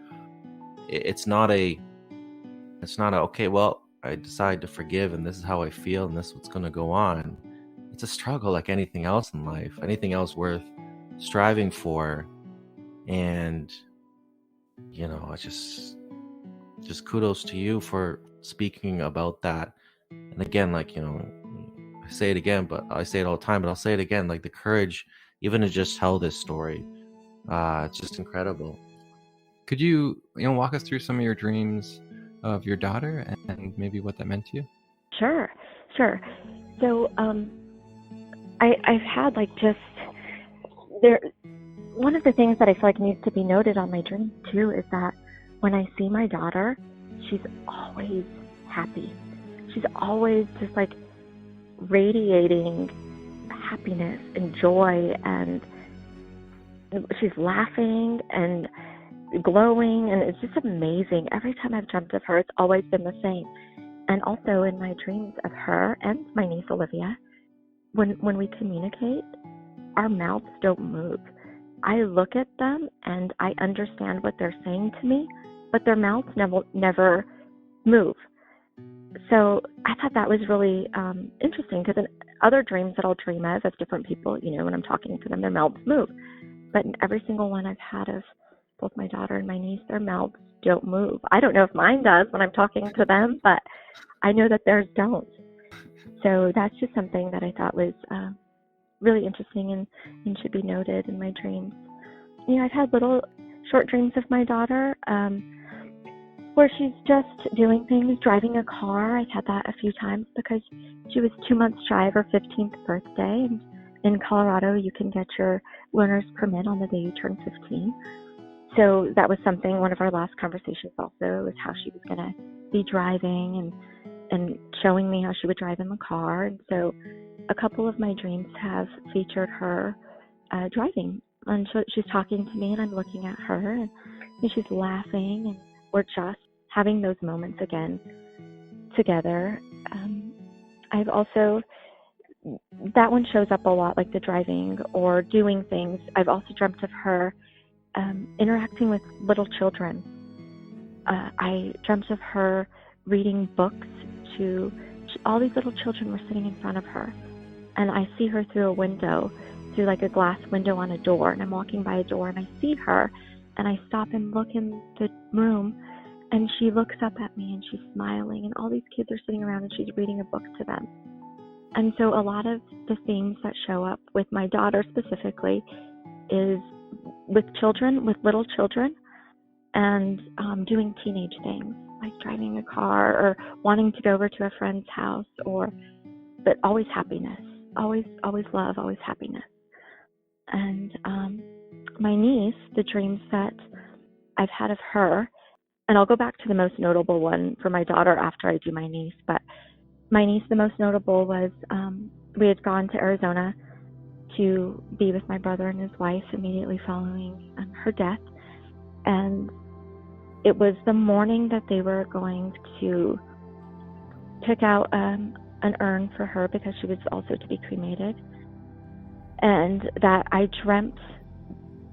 It's not a okay, well, I decide to forgive, and this is how I feel, and this is what's going to go on. It's a struggle, like anything else in life, anything else worth striving for. And I just kudos to you for speaking about that. And again, like, I say it again, but I say it all the time, but I'll say it again, like the courage even to just tell this story. It's just incredible. Could you walk us through some of your dreams of your daughter and maybe what that meant to you? Sure. So I've had one of the things that I feel like needs to be noted on my dreams too is that when I see my daughter, she's always happy. She's always just like radiating happiness and joy, and she's laughing and glowing, and it's just amazing. Every time I've dreamt of her, it's always been the same. And also in my dreams of her and my niece Olivia, when we communicate, our mouths don't move. I look at them and I understand what they're saying to me, but their mouths never move. So I thought that was really interesting, because in other dreams that I'll dream of different people, when I'm talking to them, their mouths move. But in every single one I've had of both my daughter and my niece, their mouths don't move. I don't know if mine does when I'm talking to them, but I know that theirs don't. So that's just something that I thought was really interesting and should be noted in my dreams. I've had little short dreams of my daughter where she's just doing things, driving a car. I've had that a few times because she was 2 months shy of her 15th birthday. And in Colorado, you can get your learner's permit on the day you turn 15. So that was something, one of our last conversations also, was how she was going to be driving and showing me how she would drive in the car. And so a couple of my dreams have featured her driving. And she's talking to me and I'm looking at her and she's laughing, and we're just having those moments again together. I've also, that one shows up a lot, like the driving or doing things. I've also dreamt of her interacting with little children. I dreamt of her reading books to all these little children were sitting in front of her, and I see her through a window, through like a glass window on a door, and I'm walking by a door and I see her and I stop and look in the room, and she looks up at me and she's smiling, and all these kids are sitting around and she's reading a book to them. And so a lot of the themes that show up with my daughter specifically is with children, with little children, and doing teenage things like driving a car or wanting to go over to a friend's house, but always happiness, always love, always happiness. And my niece, the dreams that I've had of her, and I'll go back to the most notable one for my daughter after I do my niece, but my niece, the most notable was we had gone to Arizona to be with my brother and his wife immediately following her death. And it was the morning that they were going to pick out an urn for her because she was also to be cremated. And that I dreamt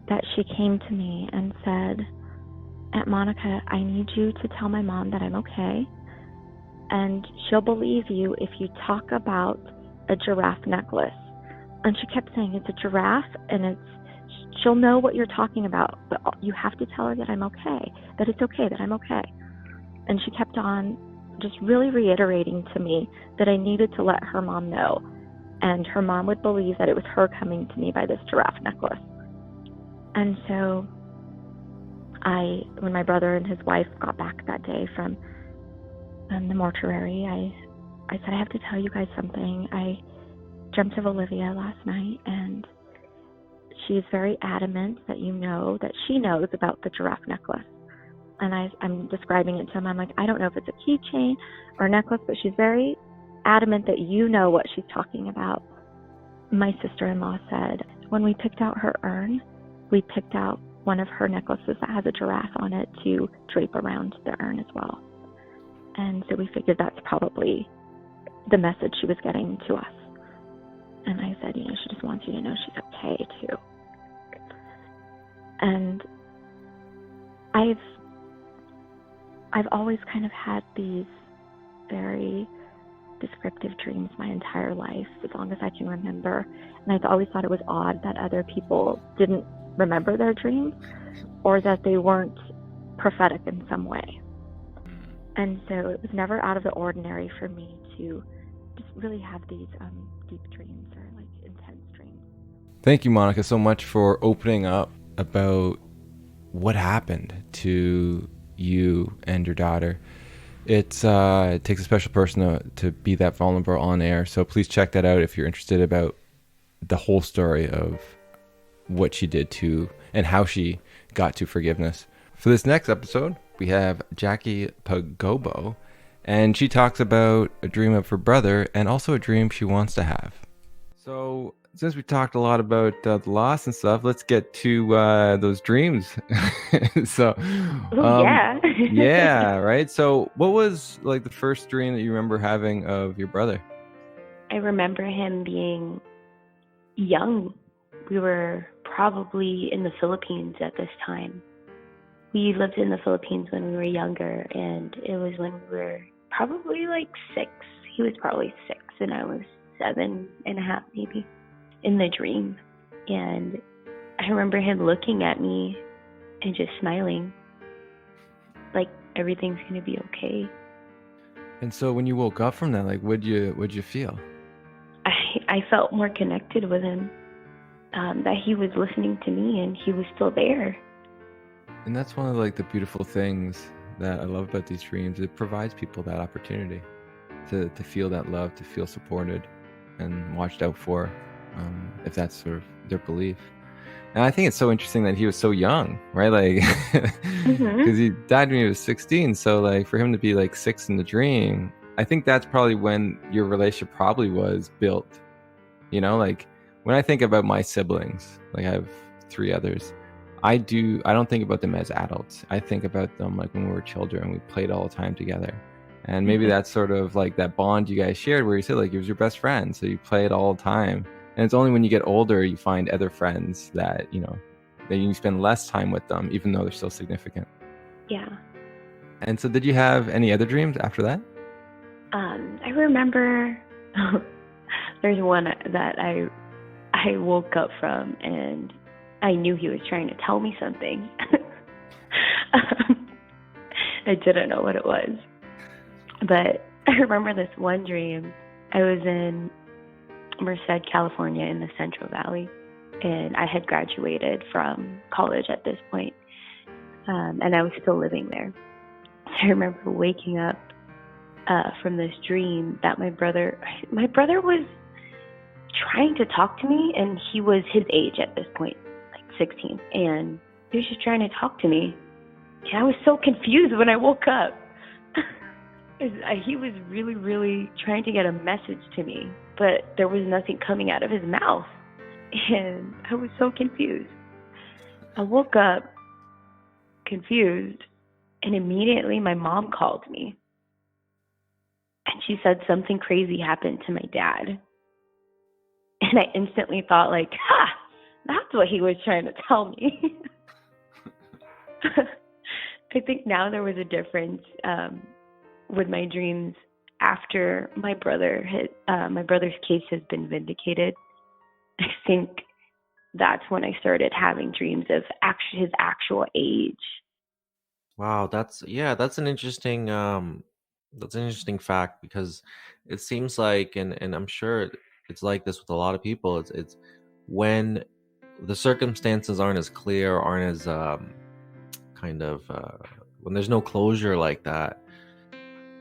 that she came to me and said, "Aunt Monica, I need you to tell my mom that I'm okay. And she'll believe you if you talk about a giraffe necklace." And she kept saying, "It's a giraffe, and she'll know what you're talking about, but you have to tell her that I'm okay, that it's okay, that I'm okay." And she kept on just really reiterating to me that I needed to let her mom know, and her mom would believe that it was her coming to me by this giraffe necklace. And so when my brother and his wife got back that day from the mortuary, I said, "I have to tell you guys something. I dreamt of Olivia last night, and she's very adamant that she knows about the giraffe necklace." And I'm describing it to him. I'm like, "I don't know if it's a keychain or a necklace, but she's very adamant that you know what she's talking about." My sister-in-law said, when we picked out her urn, we picked out one of her necklaces that has a giraffe on it to drape around the urn as well. And so we figured that's probably the message she was getting to us. And I said, she just wants you to know she's okay too. And I've always kind of had these very descriptive dreams my entire life, as long as I can remember. And I've always thought it was odd that other people didn't remember their dreams or that they weren't prophetic in some way. And so it was never out of the ordinary for me to just really have these deep dreams or like intense dreams. Thank you, Monica, so much for opening up about what happened to you and your daughter. It takes a special person to be that vulnerable on air. So please check that out if you're interested about the whole story of what she did to and how she got to forgiveness. For this next episode, we have Jackie Pagobo, and she talks about a dream of her brother and also a dream she wants to have. So since we talked a lot about the loss and stuff, let's get to those dreams. So, Yeah. yeah, right. So what was like the first dream that you remember having of your brother? I remember him being young. We were probably in the Philippines at this time. We lived in the Philippines when we were younger, and it was when we were probably like 6. He was probably 6, and I was 7.5 maybe, in the dream. And I remember him looking at me and just smiling, like everything's gonna be okay. And so when you woke up from that, like, what'd you feel? I felt more connected with him, that he was listening to me and he was still there. And that's one of like the beautiful things that I love about these dreams. It provides people that opportunity to feel that love, to feel supported and watched out for, if that's sort of their belief. And I think it's so interesting that he was so young, right? Like, because he died when he was 16. So like for him to be like 6 in the dream, I think that's probably when your relationship probably was built. You know, like when I think about my siblings, like I have 3 others, I don't think about them as adults. I think about them like when we were children, we played all the time together. And maybe that's sort of like that bond you guys shared where you said like he was your best friend. So you played all the time. And it's only when you get older, you find other friends that, you know, that you spend less time with them, even though they're still significant. Yeah. And so did you have any other dreams after that? I remember there's one that I woke up from and I knew he was trying to tell me something. I didn't know what it was. But I remember this one dream. I was in Merced, California in the Central Valley, and I had graduated from college at this point, and I was still living there. I remember waking up from this dream that my brother was trying to talk to me, and he was his age at this point, like 16, and he was just trying to talk to me. And I was so confused when I woke up. He was really, really trying to get a message to me, but there was nothing coming out of his mouth, and I was so confused. I woke up confused, and immediately my mom called me, and she said something crazy happened to my dad. And I instantly thought, like, that's what he was trying to tell me. I think now there was a difference with my dreams after my brother's case has been vindicated. I think that's when I started having dreams of his actual age. Wow, that's an interesting fact, because it seems like, and I'm sure it's like this with a lot of people, it's when the circumstances aren't as clear, aren't as when there's no closure like that.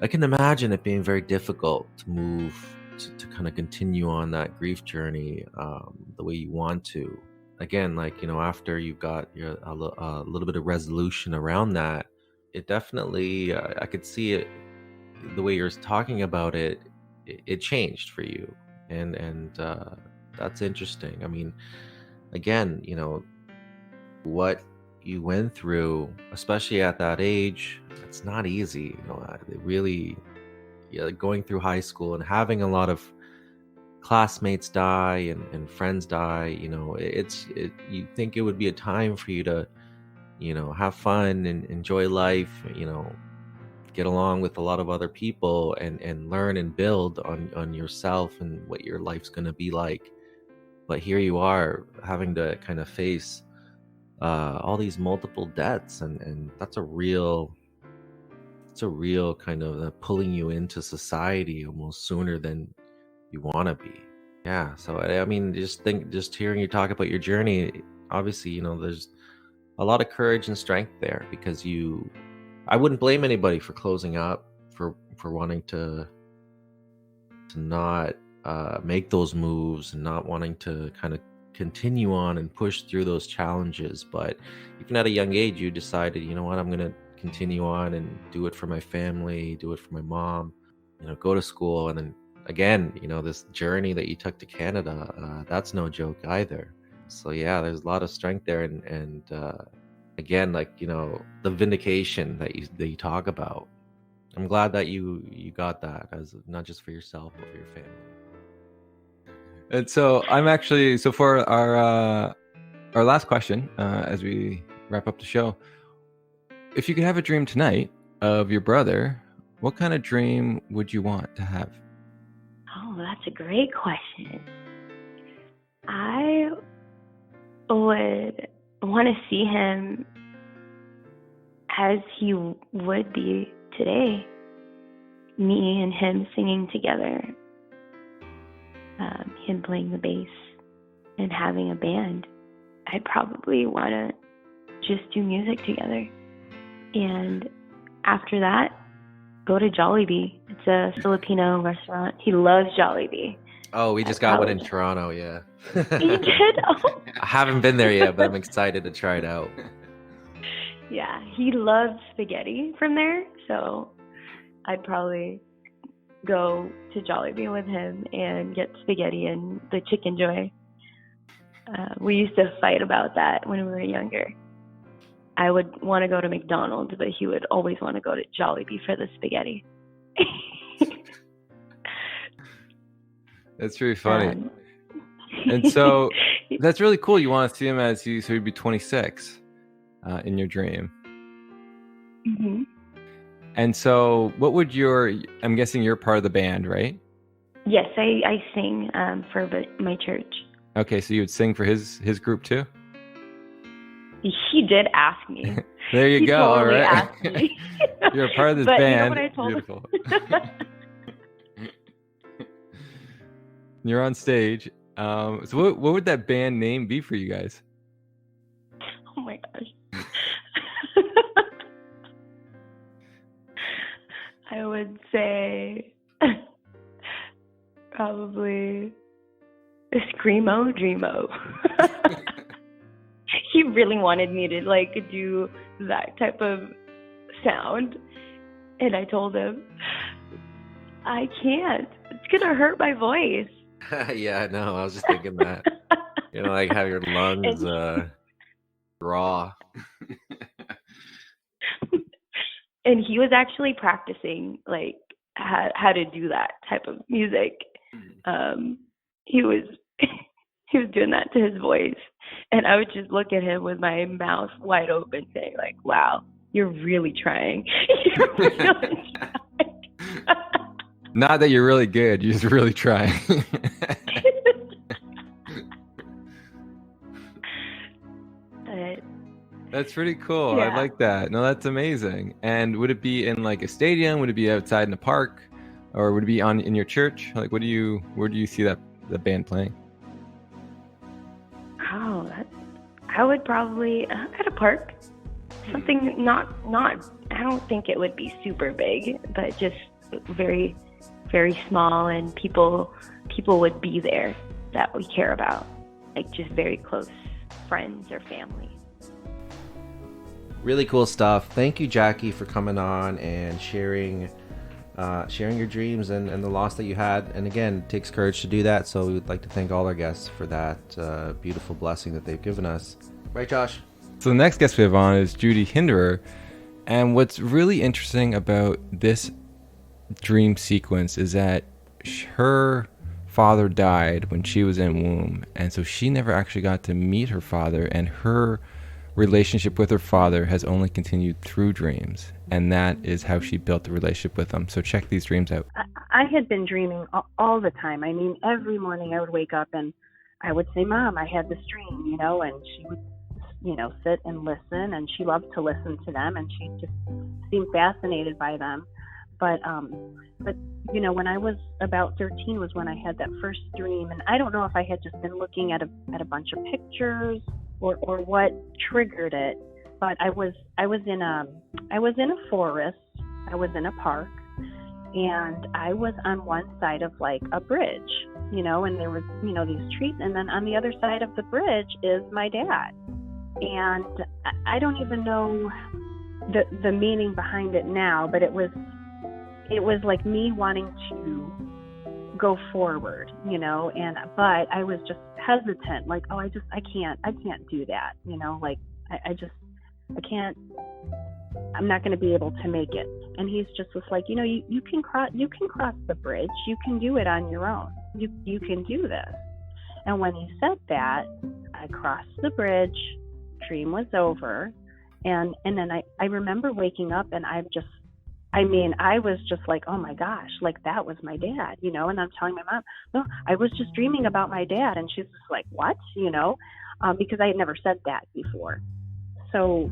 I can imagine it being very difficult to move to kind of continue on that grief journey the way you want to. Again, like, you know, after you've got a little bit of resolution around that, it definitely, I could see it, the way you're talking about it, it changed for you. And that's interesting. I mean, again, you know, what you went through, especially at that age, it's not easy. You know, it really, going through high school and having a lot of classmates die and friends die, you know, you think it would be a time for you to, you know, have fun and enjoy life, you know, get along with a lot of other people and learn and build on yourself and what your life's going to be like. But here you are having to kind of face all these multiple deaths, and that's a real kind of pulling you into society almost sooner than you want to be. Yeah, so I mean, just hearing you talk about your journey, obviously, there's a lot of courage and strength there, because I wouldn't blame anybody for closing up, for wanting to not make those moves and not wanting to kind of continue on and push through those challenges. But even at a young age, you decided, you know what, I'm going to continue on and do it for my family, do it for my mom, go to school. And then again, this journey that you took to Canada, that's no joke either. So yeah, there's a lot of strength there. And again, like, the vindication that you talk about, I'm glad that you got that, as not just for yourself, but for your family. And so so for our last question, as we wrap up the show, if you could have a dream tonight of your brother, what kind of dream would you want to have? Oh, that's a great question. I would want to see him as he would be today. Me and him singing together. Him playing the bass and having a band. I'd probably want to just do music together. And after that, go to Jollibee. It's a Filipino restaurant. He loves Jollibee. Oh, we just got one in Toronto, yeah. You did? Oh. I haven't been there yet, but I'm excited to try it out. Yeah, he loves spaghetti from there, so I'd probably go to Jollibee with him and get spaghetti and the chicken joy. We used to fight about that when we were younger. I would want to go to McDonald's, but he would always want to go to Jollibee for the spaghetti. That's really funny. And so that's really cool. You want to see him so he'd be 26 in your dream. Mm-hmm. And so what would I'm guessing you're part of the band, right? Yes, I sing for my church. Okay, so you would sing for his group too? He did ask me. There you go. Totally all right. Asked me. You're a part of this but band. You know what I told Beautiful. him? You're on stage. So what would that band name be for you guys? Oh my gosh. I would say probably Screamo Dreamo. He really wanted me to do that type of sound, and I told him I can't. It's gonna hurt my voice. Yeah, I know. I was just thinking that. Like have your lungs raw. And he was actually practicing how to do that type of music. He was doing that to his voice, and I would just look at him with my mouth wide open, saying "Wow, you're really trying." You're really trying. Not that you're really good, you're just really trying. That's pretty cool. Yeah. I like that. No, that's amazing. And would it be in a stadium? Would it be outside in a park? Or would it be in your church? Where do you see the band playing? Oh, I would probably at a park. Something not I don't think it would be super big, but just very, very small, and people would be there that we care about. Just very close friends or family. Really cool stuff. Thank you, Jackie, for coming on and sharing your dreams and the loss that you had. And again, it takes courage to do that. So we would like to thank all our guests for that beautiful blessing that they've given us. Right, Josh? So the next guest we have on is Judy Hinderer. And what's really interesting about this dream sequence is that her father died when she was in womb. And so she never actually got to meet her father, and her relationship with her father has only continued through dreams, and that is how she built the relationship with him. So check these dreams out. I had been dreaming all the time. I mean, every morning I would wake up and I would say, "Mom, I had this dream," and she would sit and listen, and she loved to listen to them, and she just seemed fascinated by them. But when I was about 13 was when I had that first dream, and I don't know if I had just been looking at a bunch of pictures or what triggered it, but I was in a forest, I was in a park, and I was on one side of like a bridge, and there was these trees, and then on the other side of the bridge is my dad, and I don't even know the meaning behind it now, but it was like me wanting to go forward, but I was just hesitant, like, oh, I can't do that, like I can't, I'm not going to be able to make it. And he's just was like, you can cross the bridge, you can do it on your own, you can do this. And when he said that, I crossed the bridge, dream was over, and then I remember waking up, and I was just like, oh my gosh, like that was my dad, and I'm telling my mom, no, I was just dreaming about my dad. And she's just like, what? Because I had never said that before. So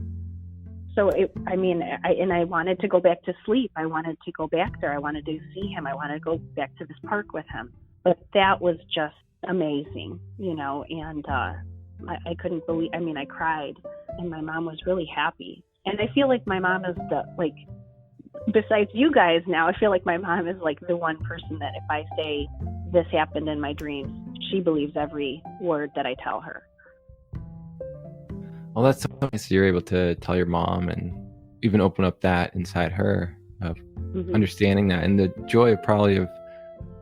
I wanted to go back to sleep. I wanted to go back there. I wanted to see him. I wanted to go back to this park with him. But that was just amazing, and I couldn't believe, I cried, and my mom was really happy. And I feel like my mom is besides you guys now, I feel like my mom is like the one person that if I say this happened in my dreams, she believes every word that I tell her. Well, that's so nice that you're able to tell your mom and even open up that inside her of understanding that, and the joy probably of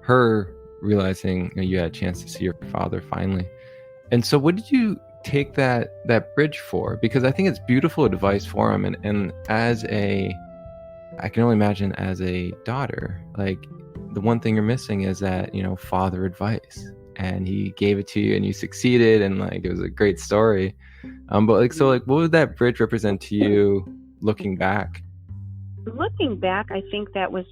her realizing you had a chance to see your father finally. And so what did you take that bridge for? Because I think it's beautiful advice for him, and I can only imagine as a daughter, like the one thing you're missing is that, father advice, and he gave it to you and you succeeded, and like it was a great story. But what would that bridge represent to you looking back? Looking back, I think that was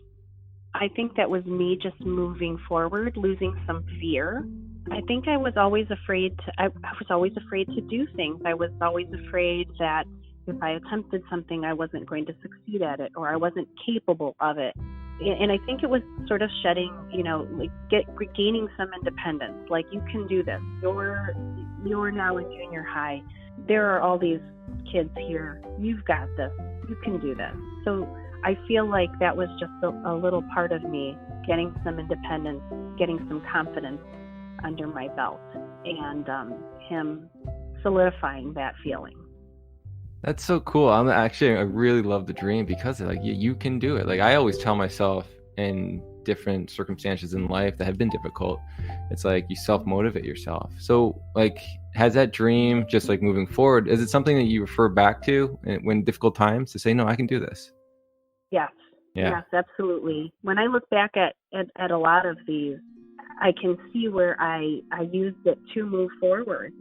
me just moving forward, losing some fear. I think I was always afraid to do things. I was always afraid that if I attempted something, I wasn't going to succeed at it, or I wasn't capable of it. And I think it was sort of shedding, regaining some independence. Like, you can do this. You're now in junior high. There are all these kids here. You've got this. You can do this. So I feel like that was just a little part of me getting some independence, getting some confidence under my belt, and him solidifying that feeling. That's so cool. I really love the dream because you can do it. Like I always tell myself in different circumstances in life that have been difficult, it's like you self-motivate yourself. So has that dream just moving forward, is it something that you refer back to when difficult times to say, no, I can do this? Yes. Yeah. Yes, absolutely. When I look back at a lot of these, I can see where I used it to move forward,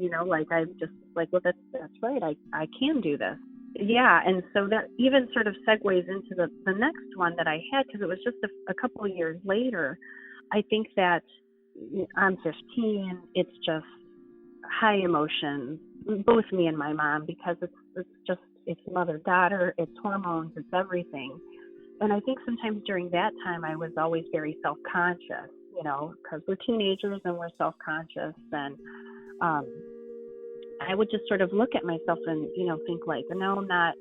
I just well, that's right. I can do this. Yeah. And so that even sort of segues into the next one that I had, because it was just a couple of years later. I think that I'm 15. It's just high emotions, both me and my mom, because it's mother-daughter, it's hormones, it's everything. And I think sometimes during that time, I was always very self-conscious, because we're teenagers and we're self-conscious. And I would just sort of look at myself and, think no, I'm not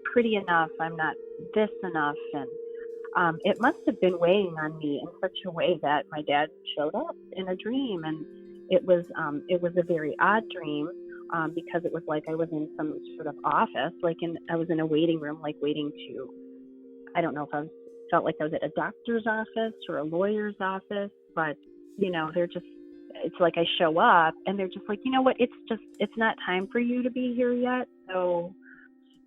pretty enough. I'm not this enough. And it must have been weighing on me in such a way that my dad showed up in a dream. And it was a very odd dream, because it was like I was in some sort of office, I was in a waiting room, waiting to, I don't know if felt like I was at a doctor's office or a lawyer's office, but it's like I show up and they're just like, you know what, it's not time for you to be here yet. So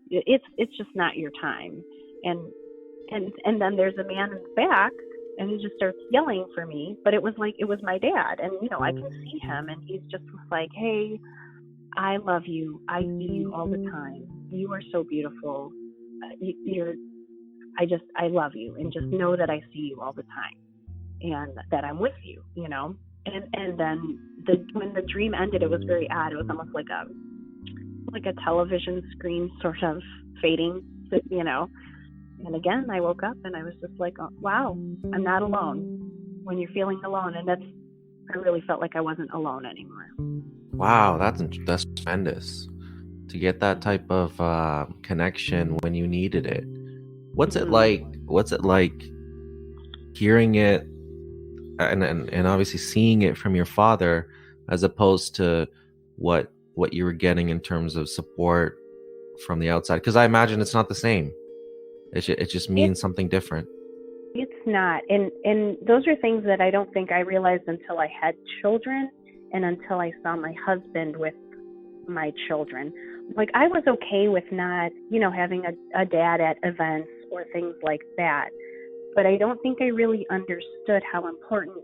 it's just not your time. And then there's a man in the back and he just starts yelling for me, but it was my dad. And, I can see him and he's just like, hey, I love you. I see you all the time. You are so beautiful. I love you, and just know that I see you all the time and that I'm with you, And then when the dream ended, it was very odd. It was almost like like a television screen sort of fading, you know. And again, I woke up and I was just like, oh, wow, I'm not alone. When you're feeling alone, and I really felt like I wasn't alone anymore. Wow, that's tremendous to get that type of connection when you needed it. What's it like? What's it like hearing it and obviously seeing it from your father, as opposed to what you were getting in terms of support from the outside? Because I imagine it's not the same. It just means something different. It's not, and those are things that I don't think I realized until I had children and until I saw my husband with my children. Like, I was okay with not, having a dad at events or things like that, but I don't think I really understood how important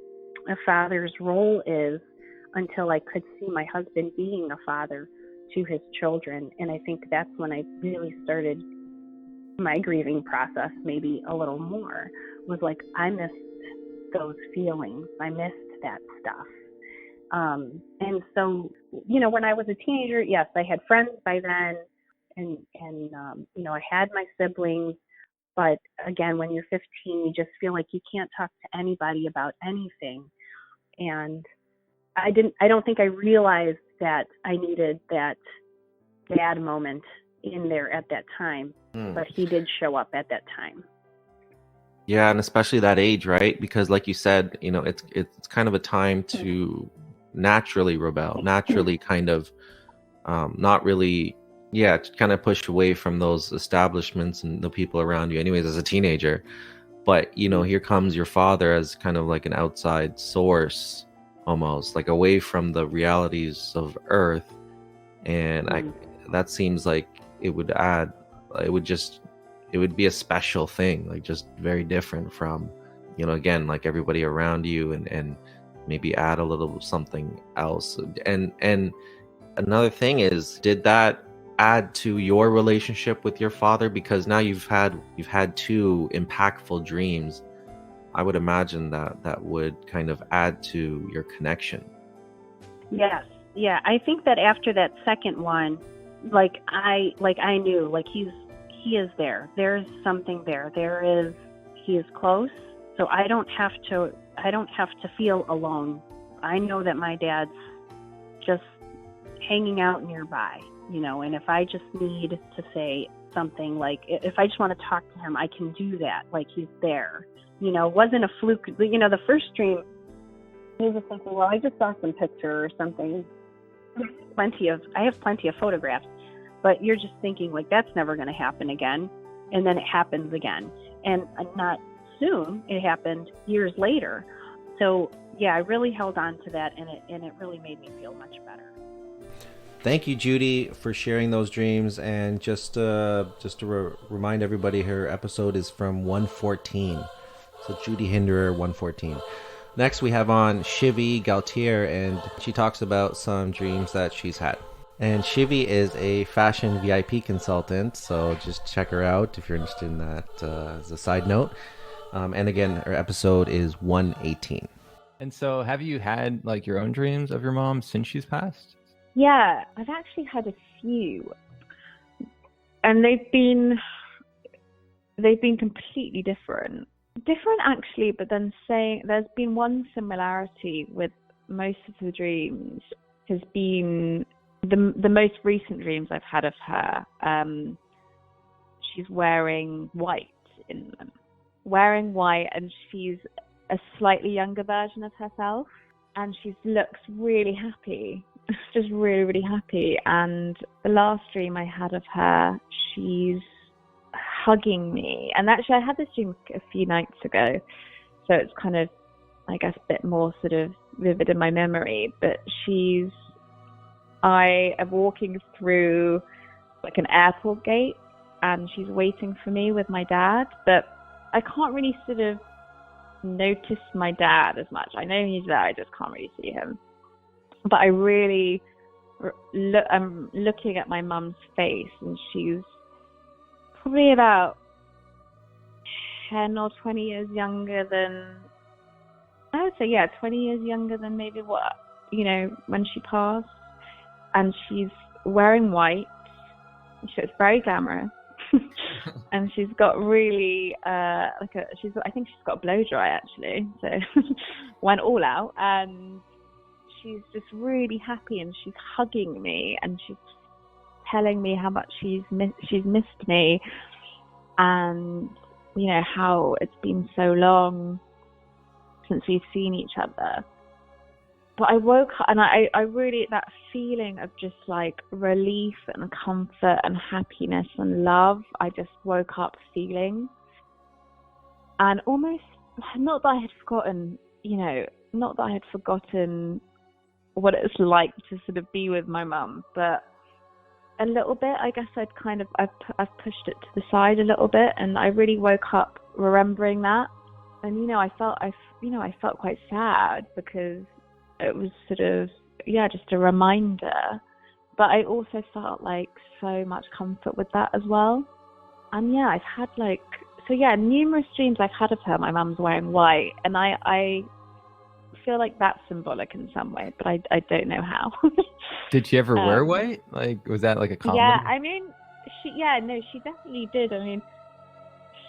a father's role is until I could see my husband being a father to his children. And I think that's when I really started my grieving process, maybe a little more, was like, I missed those feelings. I missed that stuff. And so, when I was a teenager, yes, I had friends by then, and I had my siblings. But again, when you're 15, you just feel like you can't talk to anybody about anything. And I don't think I realized that I needed that dad moment in there at that time, but he did show up at that time. Yeah, and especially that age, right? Because like you said, it's kind of a time to naturally rebel, naturally kind of not really, to kind of push away from those establishments and the people around you anyways as a teenager. But here comes your father as kind of like an outside source, almost like away from the realities of Earth. And that seems like it would be a special thing, like just very different from, again, like everybody around you, and maybe add a little something else. And another thing is, did that add to your relationship with your father? Because now you've had two impactful dreams. I would imagine that would kind of add to your connection. Yes. Yeah. I think that after that second one, I knew, like, he is there. There's something there. He is close. So I don't have to feel alone. I know that my dad's just hanging out nearby, and if I just need to say something, like if I just want to talk to him, I can do that. Like, he's there. It wasn't a fluke. The first dream, he was thinking, well, I just saw some picture or something. I have plenty of photographs, but you're just thinking, like, that's never going to happen again. And then it happens again. And not soon, it happened years later. So yeah, I really held on to that, and it really made me feel much better. Thank you, Judy, for sharing those dreams. And just to remind everybody, her episode is from 114. So Judy Hinderer, 114. Next, we have on Shivi Gautier, and she talks about some dreams that she's had. And Shivi is a fashion VIP consultant, so just check her out if you're interested in that as a side note. And again, her episode is 118. And so, have you had like your own dreams of your mom since she's passed? Yeah, I've actually had a few, and they've been completely different actually. But then there's been one similarity with most of the dreams has been the most recent dreams I've had of her. She's wearing white in them, and she's a slightly younger version of herself, and she looks really happy, just really, really happy. And the last dream I had of her, she's hugging me. And actually, I had this dream a few nights ago, so it's kind of, I guess, a bit more sort of vivid in my memory. But I am walking through like an airport gate, and she's waiting for me with my dad, but I can't really sort of notice my dad as much. I know he's there, I just can't really see him. But I really I'm looking at my mum's face, and she's probably about 10 or 20 years younger than, I would say, 20 years younger than maybe when she passed. And she's wearing white. She was very glamorous. And she's got really I think she's got a blow dry actually, so went all out, and she's just really happy, and she's hugging me, and she's telling me how much she's missed me, and you know how it's been so long since we've seen each other. But I woke up, and I really, that feeling of just like relief and comfort and happiness and love, I just woke up feeling. And almost, not that I had forgotten, not that I had forgotten what it's like to sort of be with my mum, but a little bit, I guess I've pushed it to the side a little bit, and I really woke up remembering that. And, I felt quite sad because it was sort of, just a reminder. But I also felt like so much comfort with that as well. And I've had numerous dreams I've had of her. My mum's wearing white, and I feel like that's symbolic in some way, but I don't know how. Did she ever wear white? Like, was that like a common? Yeah, I mean, she definitely did. I mean,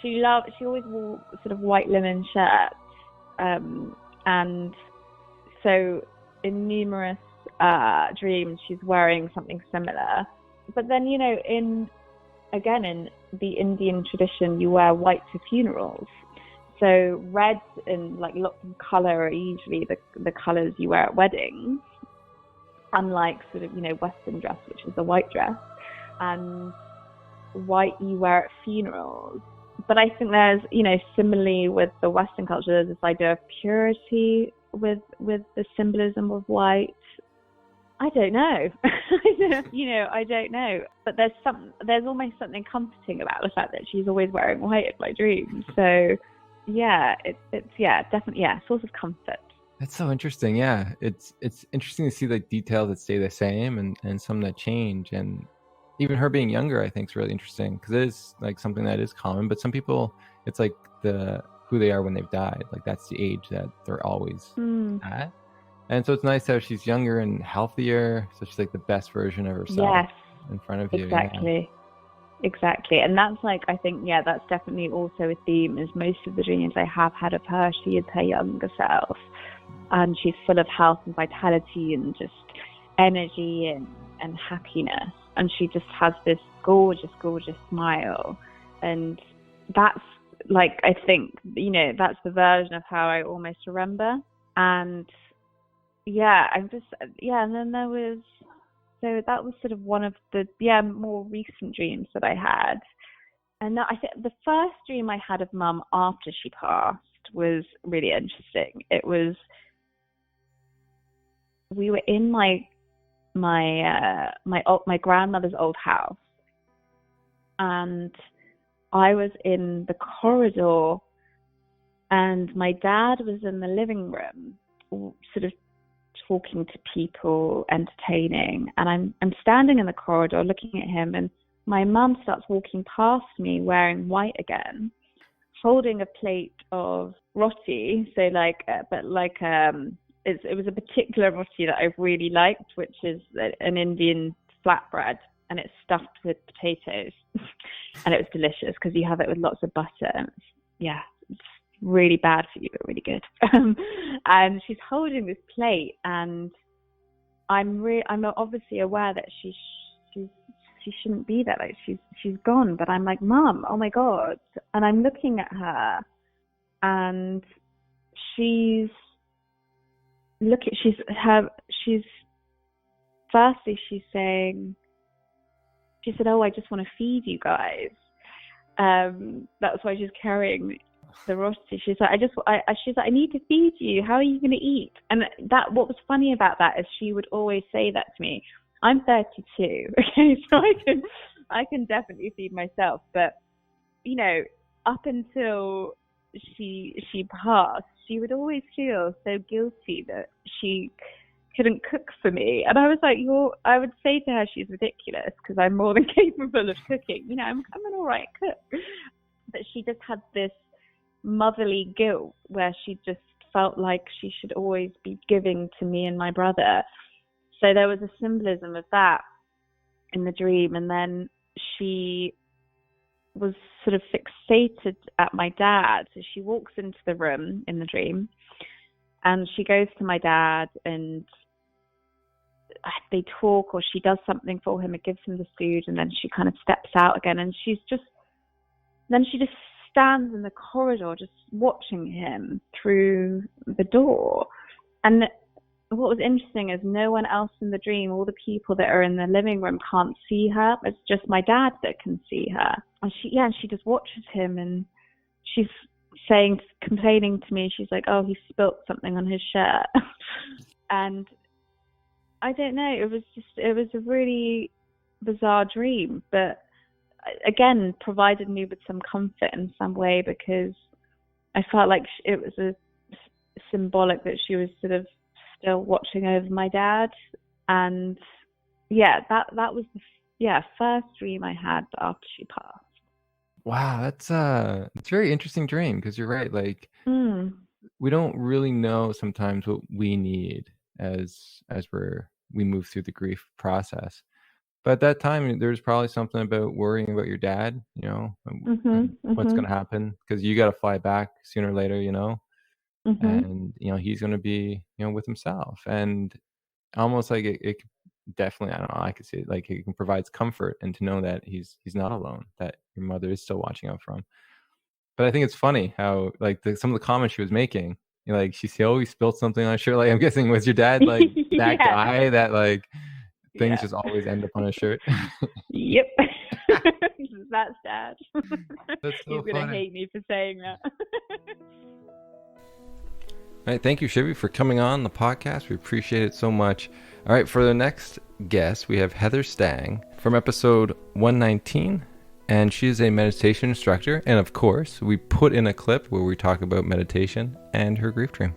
she always wore sort of white linen shirts, and so in numerous dreams she's wearing something similar. But then, in the Indian tradition, you wear white to funerals. So red and like lots of color are usually the colors you wear at weddings, unlike sort of, Western dress, which is the white dress, and white you wear at funerals. But I think there's, similarly with the Western culture, there's this idea of purity with the symbolism of white. I don't know. I don't know. But there's almost something comforting about the fact that she's always wearing white in my dreams. So it's definitely a source of comfort. That's so interesting. Yeah, it's interesting to see like details that stay the same and some that change, and even her being younger, I think, is really interesting because it is like something that is common. But some people, it's like who they are when they've died. Like that's the age that they're always at. And so it's nice how she's younger and healthier, so she's like the best version of herself in front of you. Exactly. And that's like, I think, that's definitely also a theme, is most of the dreams I have had of her, she is her younger self. And she's full of health and vitality and just energy and happiness. And she just has this gorgeous, gorgeous smile. And that's like, I think, that's the version of how I almost remember. And and then there was, so that was sort of one of the more recent dreams that I had. And I think the first dream I had of Mum after she passed was really interesting. It was, we were in my grandmother's old house, and I was in the corridor, and my dad was in the living room, sort of talking to people, entertaining, and I'm standing in the corridor looking at him, and my mum starts walking past me wearing white again, holding a plate of roti. So it was a particular roti that I really liked, which is an Indian flatbread, and it's stuffed with potatoes. And it was delicious because you have it with lots of butter. And it's really bad for you, but really good. And she's holding this plate, and I'm obviously aware that she shouldn't be there. Like she's gone, but I'm like, Mum, oh my God. And I'm looking at her, and she's saying, she said, oh, I just want to feed you guys. That's why she's carrying the roti. She's like, I need to feed you. How are you going to eat? And what was funny about that is she would always say that to me. I'm 32, okay, so I can definitely feed myself. But up until she passed, she would always feel so guilty that she couldn't cook for me. And I was like, I would say to her she's ridiculous because I'm more than capable of cooking. I'm an all right cook. But she just had this motherly guilt where she just felt like she should always be giving to me and my brother. So there was a symbolism of that. in the dream, and then she was sort of fixated at my dad. So she walks into the room in the dream, and she goes to my dad, and they talk, or she does something for him. It gives him the food, and then she kind of steps out again, and she just stands in the corridor just watching him through the door. And what was interesting is no one else in the dream, all the people that are in the living room can't see her. It's just my dad that can see her. And she just watches him, and she's complaining to me. She's like, oh, he spilt something on his shirt. And I don't know, it was a really bizarre dream, but again, provided me with some comfort in some way, because I felt like it was a symbolic that she was sort of still watching over my dad. And yeah, that was the first dream I had after she passed. Wow, it's a very interesting dream, because you're right. Like, we don't really know sometimes what we need as we move through the grief process. But at that time, there's probably something about worrying about your dad, and what's going to happen, because you got to fly back sooner or later, and he's going to be with himself, and almost like it definitely, I don't know, I could see it like it provides comfort, and to know that he's not alone, that your mother is still watching out for him. But I think it's funny how like some of the comments she was making, like she always spilled something on his shirt. Like, I'm guessing, was your dad like that guy that like things just always end up on his shirt? Yep. That's dad. That's so He's gonna hate me for saying that. All right, thank you, Shivi, for coming on the podcast. We appreciate it so much. All right, for the next guest, we have Heather Stang from episode 119, and she is a meditation instructor. And of course, we put in a clip where we talk about meditation and her grief dream,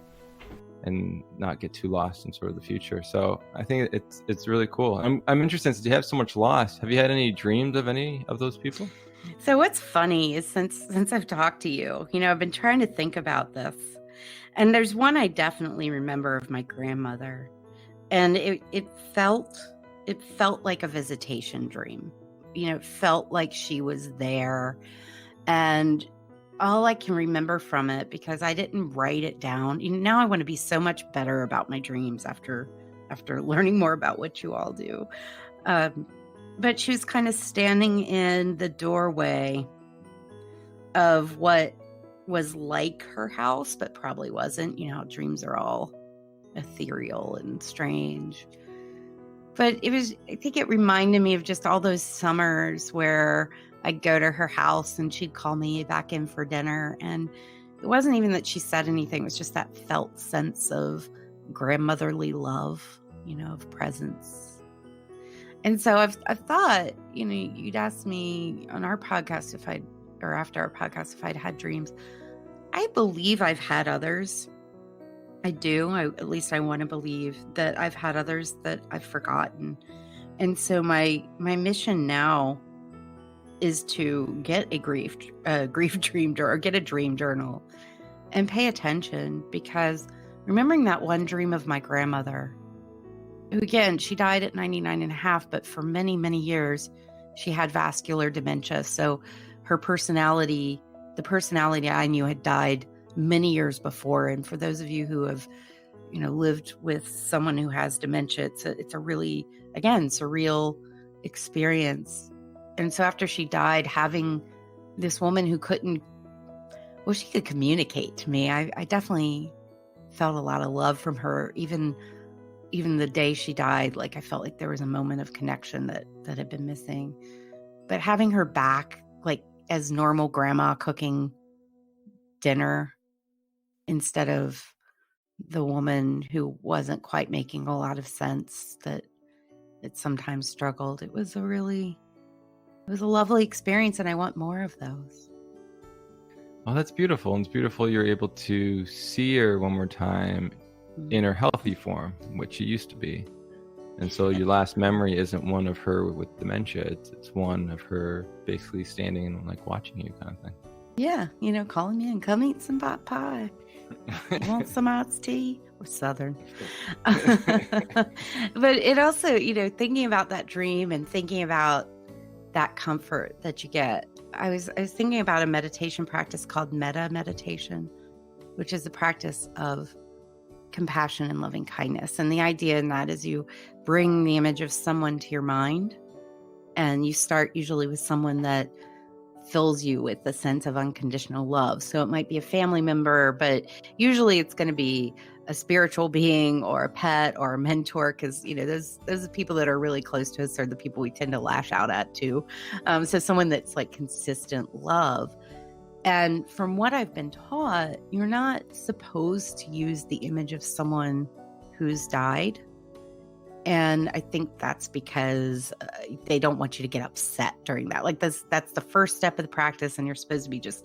and not get too lost in sort of the future. So I think it's really cool. I'm interested, since you have so much loss. Have you had any dreams of any of those people? So what's funny is since I've talked to you, I've been trying to think about this. And there's one I definitely remember of my grandmother. And it felt like a visitation dream. It felt like she was there. And all I can remember from it, because I didn't write it down. Now I want to be so much better about my dreams after learning more about what you all do. But she was kind of standing in the doorway of what was like her house, but probably wasn't. Dreams are all ethereal and strange. But I think it reminded me of just all those summers where I'd go to her house and she'd call me back in for dinner. And it wasn't even that she said anything. It was just that felt sense of grandmotherly love, of presence. And so I've thought, you'd ask me on our podcast after our podcast if I'd had dreams. I believe I've had others. I do. At least I want to believe that I've had others that I've forgotten. And so my mission now is to get a grief dream journal, or get a dream journal, and pay attention, because remembering that one dream of my grandmother, who, again, she died at 99 and a half, but for many, many years, she had vascular dementia. So her personality, the personality I knew, had died many years before. And for those of you who have, lived with someone who has dementia, it's a really, again, surreal experience. And so after she died, having this woman who she could communicate to me. I definitely felt a lot of love from her. Even the day she died, like I felt like there was a moment of connection that had been missing. But having her back, like as normal grandma cooking dinner, instead of the woman who wasn't quite making a lot of sense, that sometimes struggled. It was a lovely experience, and I want more of those. Well, that's beautiful. And it's beautiful you're able to see her one more time in her healthy form, which she used to be. And so your last memory isn't one of her with dementia. It's one of her basically standing and like watching you, kind of thing. Yeah, calling me and come eat some pot pie. You want some iced tea? was Southern. But it also, thinking about that dream and thinking about that comfort that you get. I was thinking about a meditation practice called metta meditation, which is the practice of compassion and loving kindness. And the idea in that is you bring the image of someone to your mind, and you start usually with someone that fills you with a sense of unconditional love. So it might be a family member, but usually it's going to be a spiritual being or a pet or a mentor, because those people that are really close to us are the people we tend to lash out at too. So someone that's like consistent love. And from what I've been taught, you're not supposed to use the image of someone who's died. And I think that's because they don't want you to get upset during that. Like that's the first step of the practice, and you're supposed to be just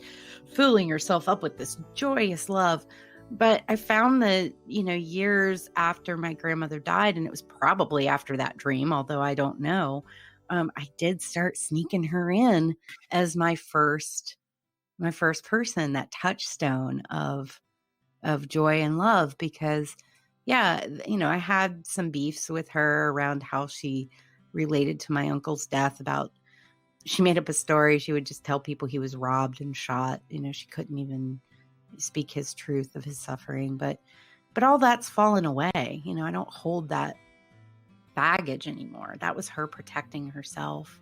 filling yourself up with this joyous love. But I found that, years after my grandmother died, and it was probably after that dream, although I don't know, I did start sneaking her in as my first person, that touchstone of joy and love, because I had some beefs with her around how she related to my uncle's death. She made up a story. She would just tell people he was robbed and shot. She couldn't even speak his truth of his suffering, but all that's fallen away. I don't hold that baggage anymore. That was her protecting herself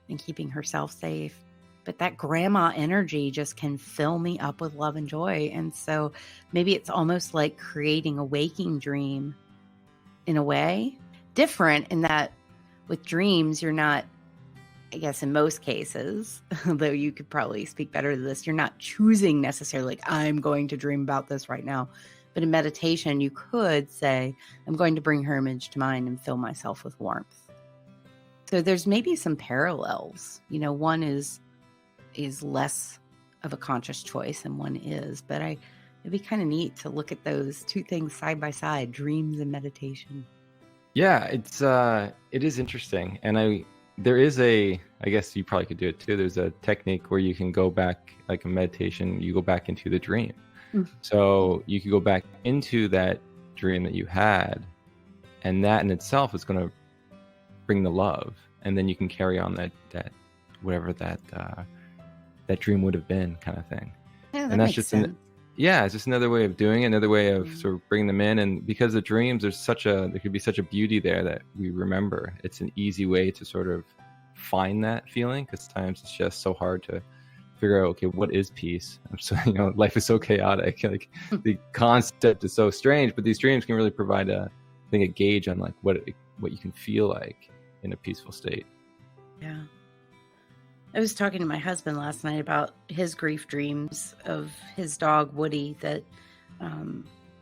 and keeping herself safe. But that grandma energy just can fill me up with love and joy. And so maybe it's almost like creating a waking dream in a way. Different in that with dreams, you're not, I guess in most cases, though you could probably speak better to this, you're not choosing necessarily like, I'm going to dream about this right now. But in meditation, you could say, I'm going to bring her image to mind and fill myself with warmth. So there's maybe some parallels. One is less of a conscious choice and one is, but it'd be kind of neat to look at those two things side by side, dreams and meditation. Yeah, it is interesting. And there is I guess you probably could do it too. There's a technique where you can go back, like a meditation, you go back into the dream. Mm-hmm. So you could go back into that dream that you had, and that in itself is going to bring the love. And then you can carry on that whatever that dream would have been, kind of thing. Yeah, and that's just sense. It's just another way of doing it, another way of sort of bringing them in. And because the dreams, there could be such a beauty there that we remember. It's an easy way to sort of find that feeling, because sometimes it's just so hard to figure out, okay, what is peace? So life is so chaotic. Like the concept is so strange, but these dreams can really provide a gauge on like what you can feel like in a peaceful state. Yeah. I was talking to my husband last night about his grief dreams of his dog, Woody, that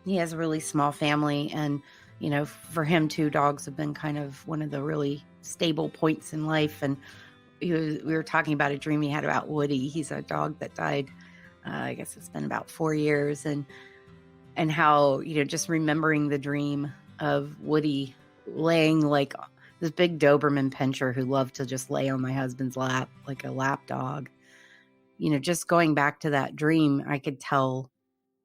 he has a really small family. And, for him, too, dogs have been kind of one of the really stable points in life. And we were talking about a dream he had about Woody. He's a dog that died, I guess it's been about 4 years. And how, just remembering the dream of Woody laying like this big Doberman pinscher who loved to just lay on my husband's lap like a lap dog. Just going back to that dream, I could tell,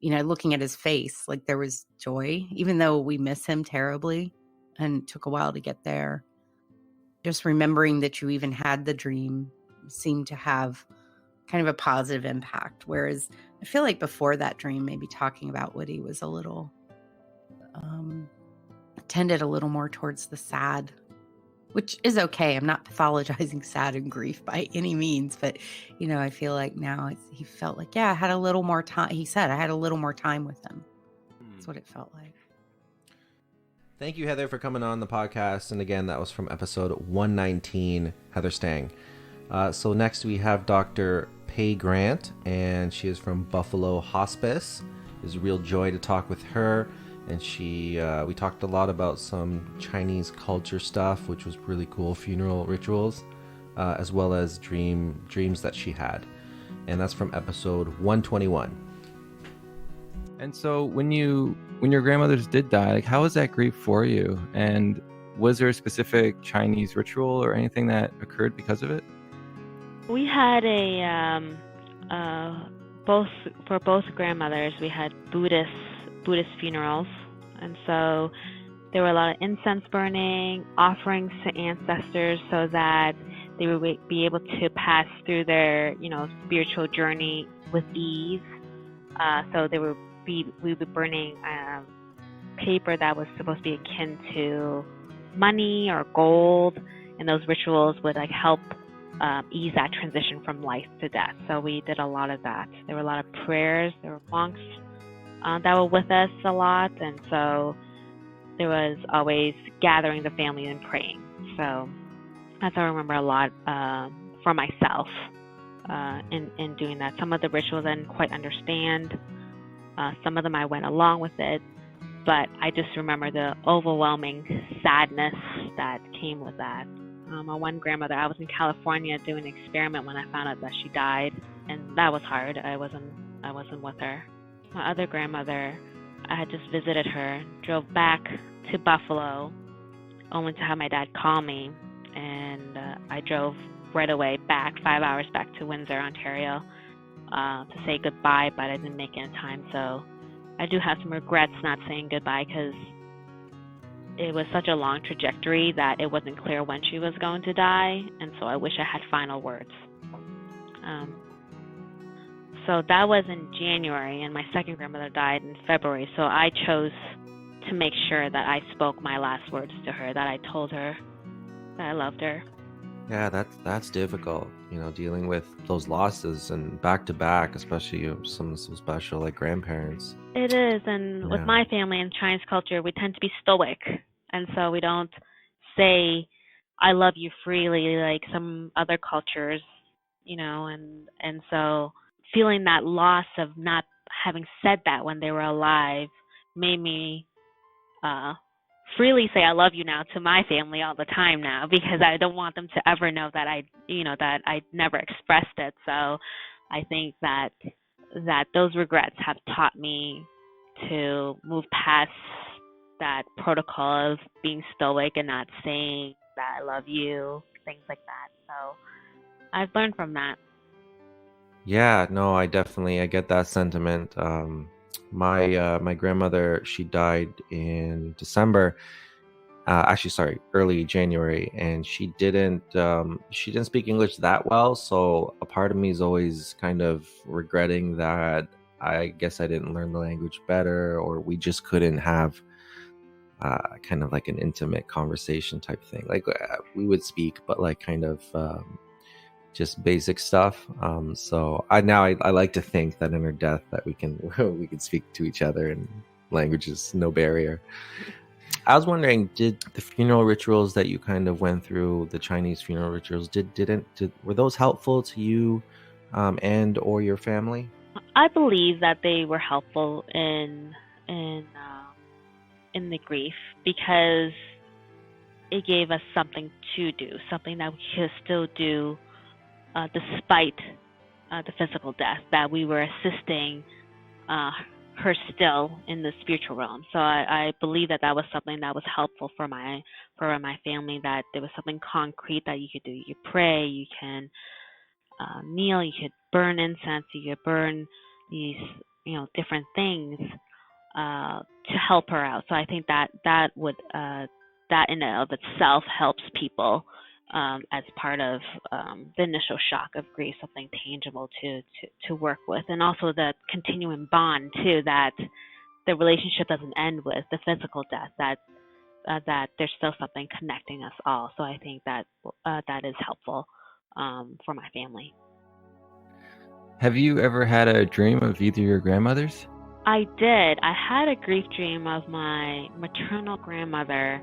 looking at his face, like there was joy, even though we miss him terribly and it took a while to get there. Just remembering that you even had the dream seemed to have kind of a positive impact. Whereas I feel like before that dream, maybe talking about Woody was a little, tended a little more towards the sad, which is okay. I'm not pathologizing sad and grief by any means, but, I feel like now he felt like, I had a little more time. He said I had a little more time with him. That's what it felt like. Thank you, Heather, for coming on the podcast. And again, that was from episode 119, Heather Stang. So next we have Dr. Pei Grant, and she is from Buffalo Hospice. It's a real joy to talk with her. And we talked a lot about some Chinese culture stuff, which was really cool, funeral rituals, as well as dreams that she had. And that's from episode 121. And so when your grandmothers did die, like how was that grief for you? And was there a specific Chinese ritual or anything that occurred because of it? We had both grandmothers, we had Buddhist funerals. And so there were a lot of incense burning, offerings to ancestors so that they would be able to pass through their, spiritual journey with ease. So we would be burning paper that was supposed to be akin to money or gold, and those rituals would help ease that transition from life to death. So we did a lot of that. There were a lot of prayers. There were monks that were with us a lot, and so there was always gathering the family and praying. So that's what I remember a lot for myself in doing that. Some of the rituals I didn't quite understand. Some of them I went along with it, but I just remember the overwhelming sadness that came with that. My one grandmother, I was in California doing an experiment when I found out that she died, and that was hard. I wasn't with her. My other grandmother, I had just visited her, drove back to Buffalo, only to have my dad call me, and I drove right away back, 5 hours back to Windsor, Ontario, to say goodbye, but I didn't make it in time, so I do have some regrets not saying goodbye because it was such a long trajectory that it wasn't clear when she was going to die, and so I wish I had final words. So that was in January, and my second grandmother died in February, so I chose to make sure that I spoke my last words to her, that I told her that I loved her. Yeah, that's difficult, dealing with those losses and back to back, especially someone so special like grandparents. It is, and with my family in Chinese culture, we tend to be stoic, and so we don't say "I love you" freely like some other cultures, and so feeling that loss of not having said that when they were alive made me freely say "I love you" now to my family all the time now, because I don't want them to ever know that I never expressed it. So I think that those regrets have taught me to move past that protocol of being stoic and not saying that I love you, things like that. So I've learned from that. Yeah, no, I get that sentiment. My grandmother, she died in December. Actually, sorry, early January, and she didn't speak English that well. So a part of me is always kind of regretting that. I guess I didn't learn the language better, or we just couldn't have kind of like an intimate conversation type thing. Like we would speak, but like kind of just basic stuff. So I like to think that in her death that we can speak to each other, and language is no barrier. I was wondering, did the funeral rituals that you kind of went through, the Chinese funeral rituals, were those helpful to you and or your family? I believe that they were helpful in the grief, because it gave us something to do, something that we could still do despite the physical death, that we were assisting her still in the spiritual realm. So I believe that was something that was helpful for my family, that there was something concrete that you could do. You could pray, you can kneel, you could burn incense, you could burn these different things to help her out. So I think that would that in and of itself helps people as part of the initial shock of grief, something tangible to work with, and also the continuing bond too, that the relationship doesn't end with the physical death, that there's still something connecting us all. So I think that is helpful for my family. Have you ever had a dream of either your grandmothers? I did. I had a grief dream of my maternal grandmother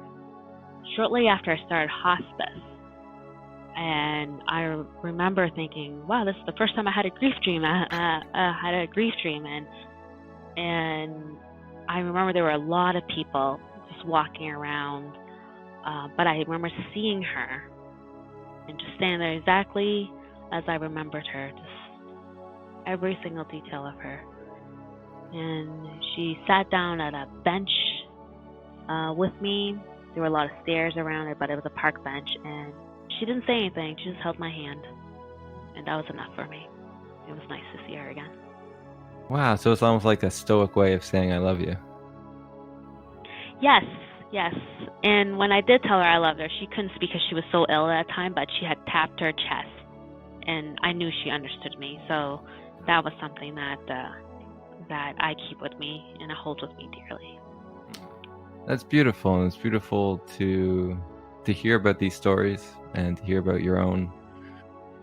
shortly after I started hospice. And I remember thinking, wow, this is the first time I had a grief dream. I had a grief dream. And I remember there were a lot of people just walking around. But I remember seeing her and just standing there exactly as I remembered her, just every single detail of her. And she sat down at a bench with me. There were a lot of stairs around it, but it was a park bench. And she didn't say anything. She just held my hand. And that was enough for me. It was nice to see her again. Wow, so it's almost like a stoic way of saying I love you. Yes, yes. And when I did tell her I loved her, she couldn't speak because she was so ill at that time, but she had tapped her chest, and I knew she understood me. So that was something that I keep with me and I hold with me dearly. That's beautiful, and it's beautiful to hear about these stories and to hear about your own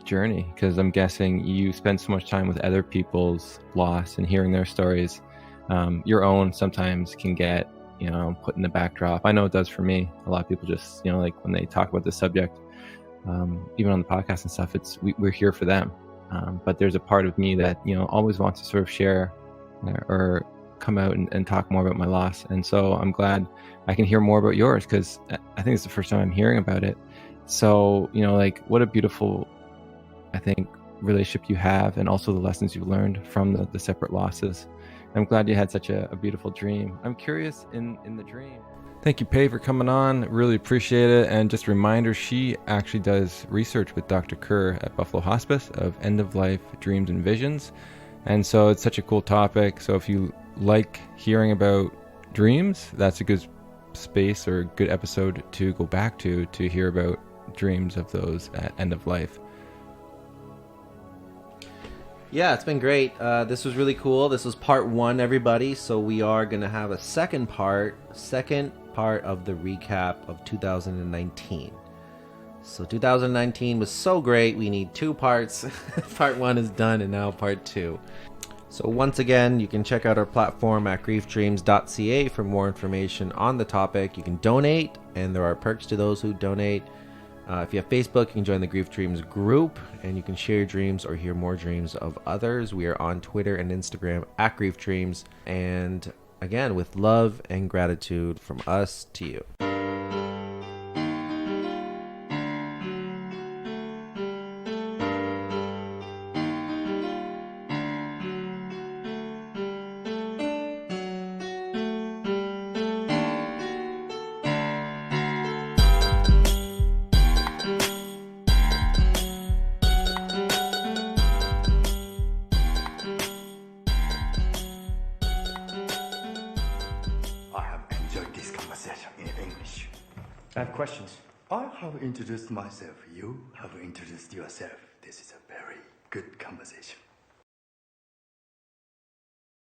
journey, because I'm guessing you spend so much time with other people's loss and hearing their stories. Your own sometimes can get, put in the backdrop. I know it does for me. A lot of people just, like when they talk about this subject, even on the podcast and stuff, we're here for them. But there's a part of me that, always wants to sort of share or come out and talk more about my loss. And so I'm glad I can hear more about yours, because I think it's the first time I'm hearing about it. So, what a beautiful, I think, relationship you have, and also the lessons you've learned from the separate losses. I'm glad you had such a beautiful dream. I'm curious in the dream. Thank you, Pei, for coming on. Really appreciate it. And just a reminder, she actually does research with Dr. Kerr at Buffalo Hospice of end-of-life dreams and visions. And so it's such a cool topic. So if you like hearing about dreams, that's a good space or good episode to go back to hear about dreams of those at end of life. Yeah, it's been great. This was really cool. This was part 1, everybody. So we are going to have a second part of the recap of 2019. So 2019 was so great. We need 2 parts. Part 1 is done, and now part 2. So once again, you can check out our platform at griefdreams.ca for more information on the topic. You can donate, and there are perks to those who donate. If you have Facebook, you can join the Grief Dreams group, and you can share your dreams or hear more dreams of others. We are on Twitter and Instagram at Grief Dreams. And again, with love and gratitude from us to you. I have questions. I have introduced myself. You have introduced yourself. This is a very good conversation.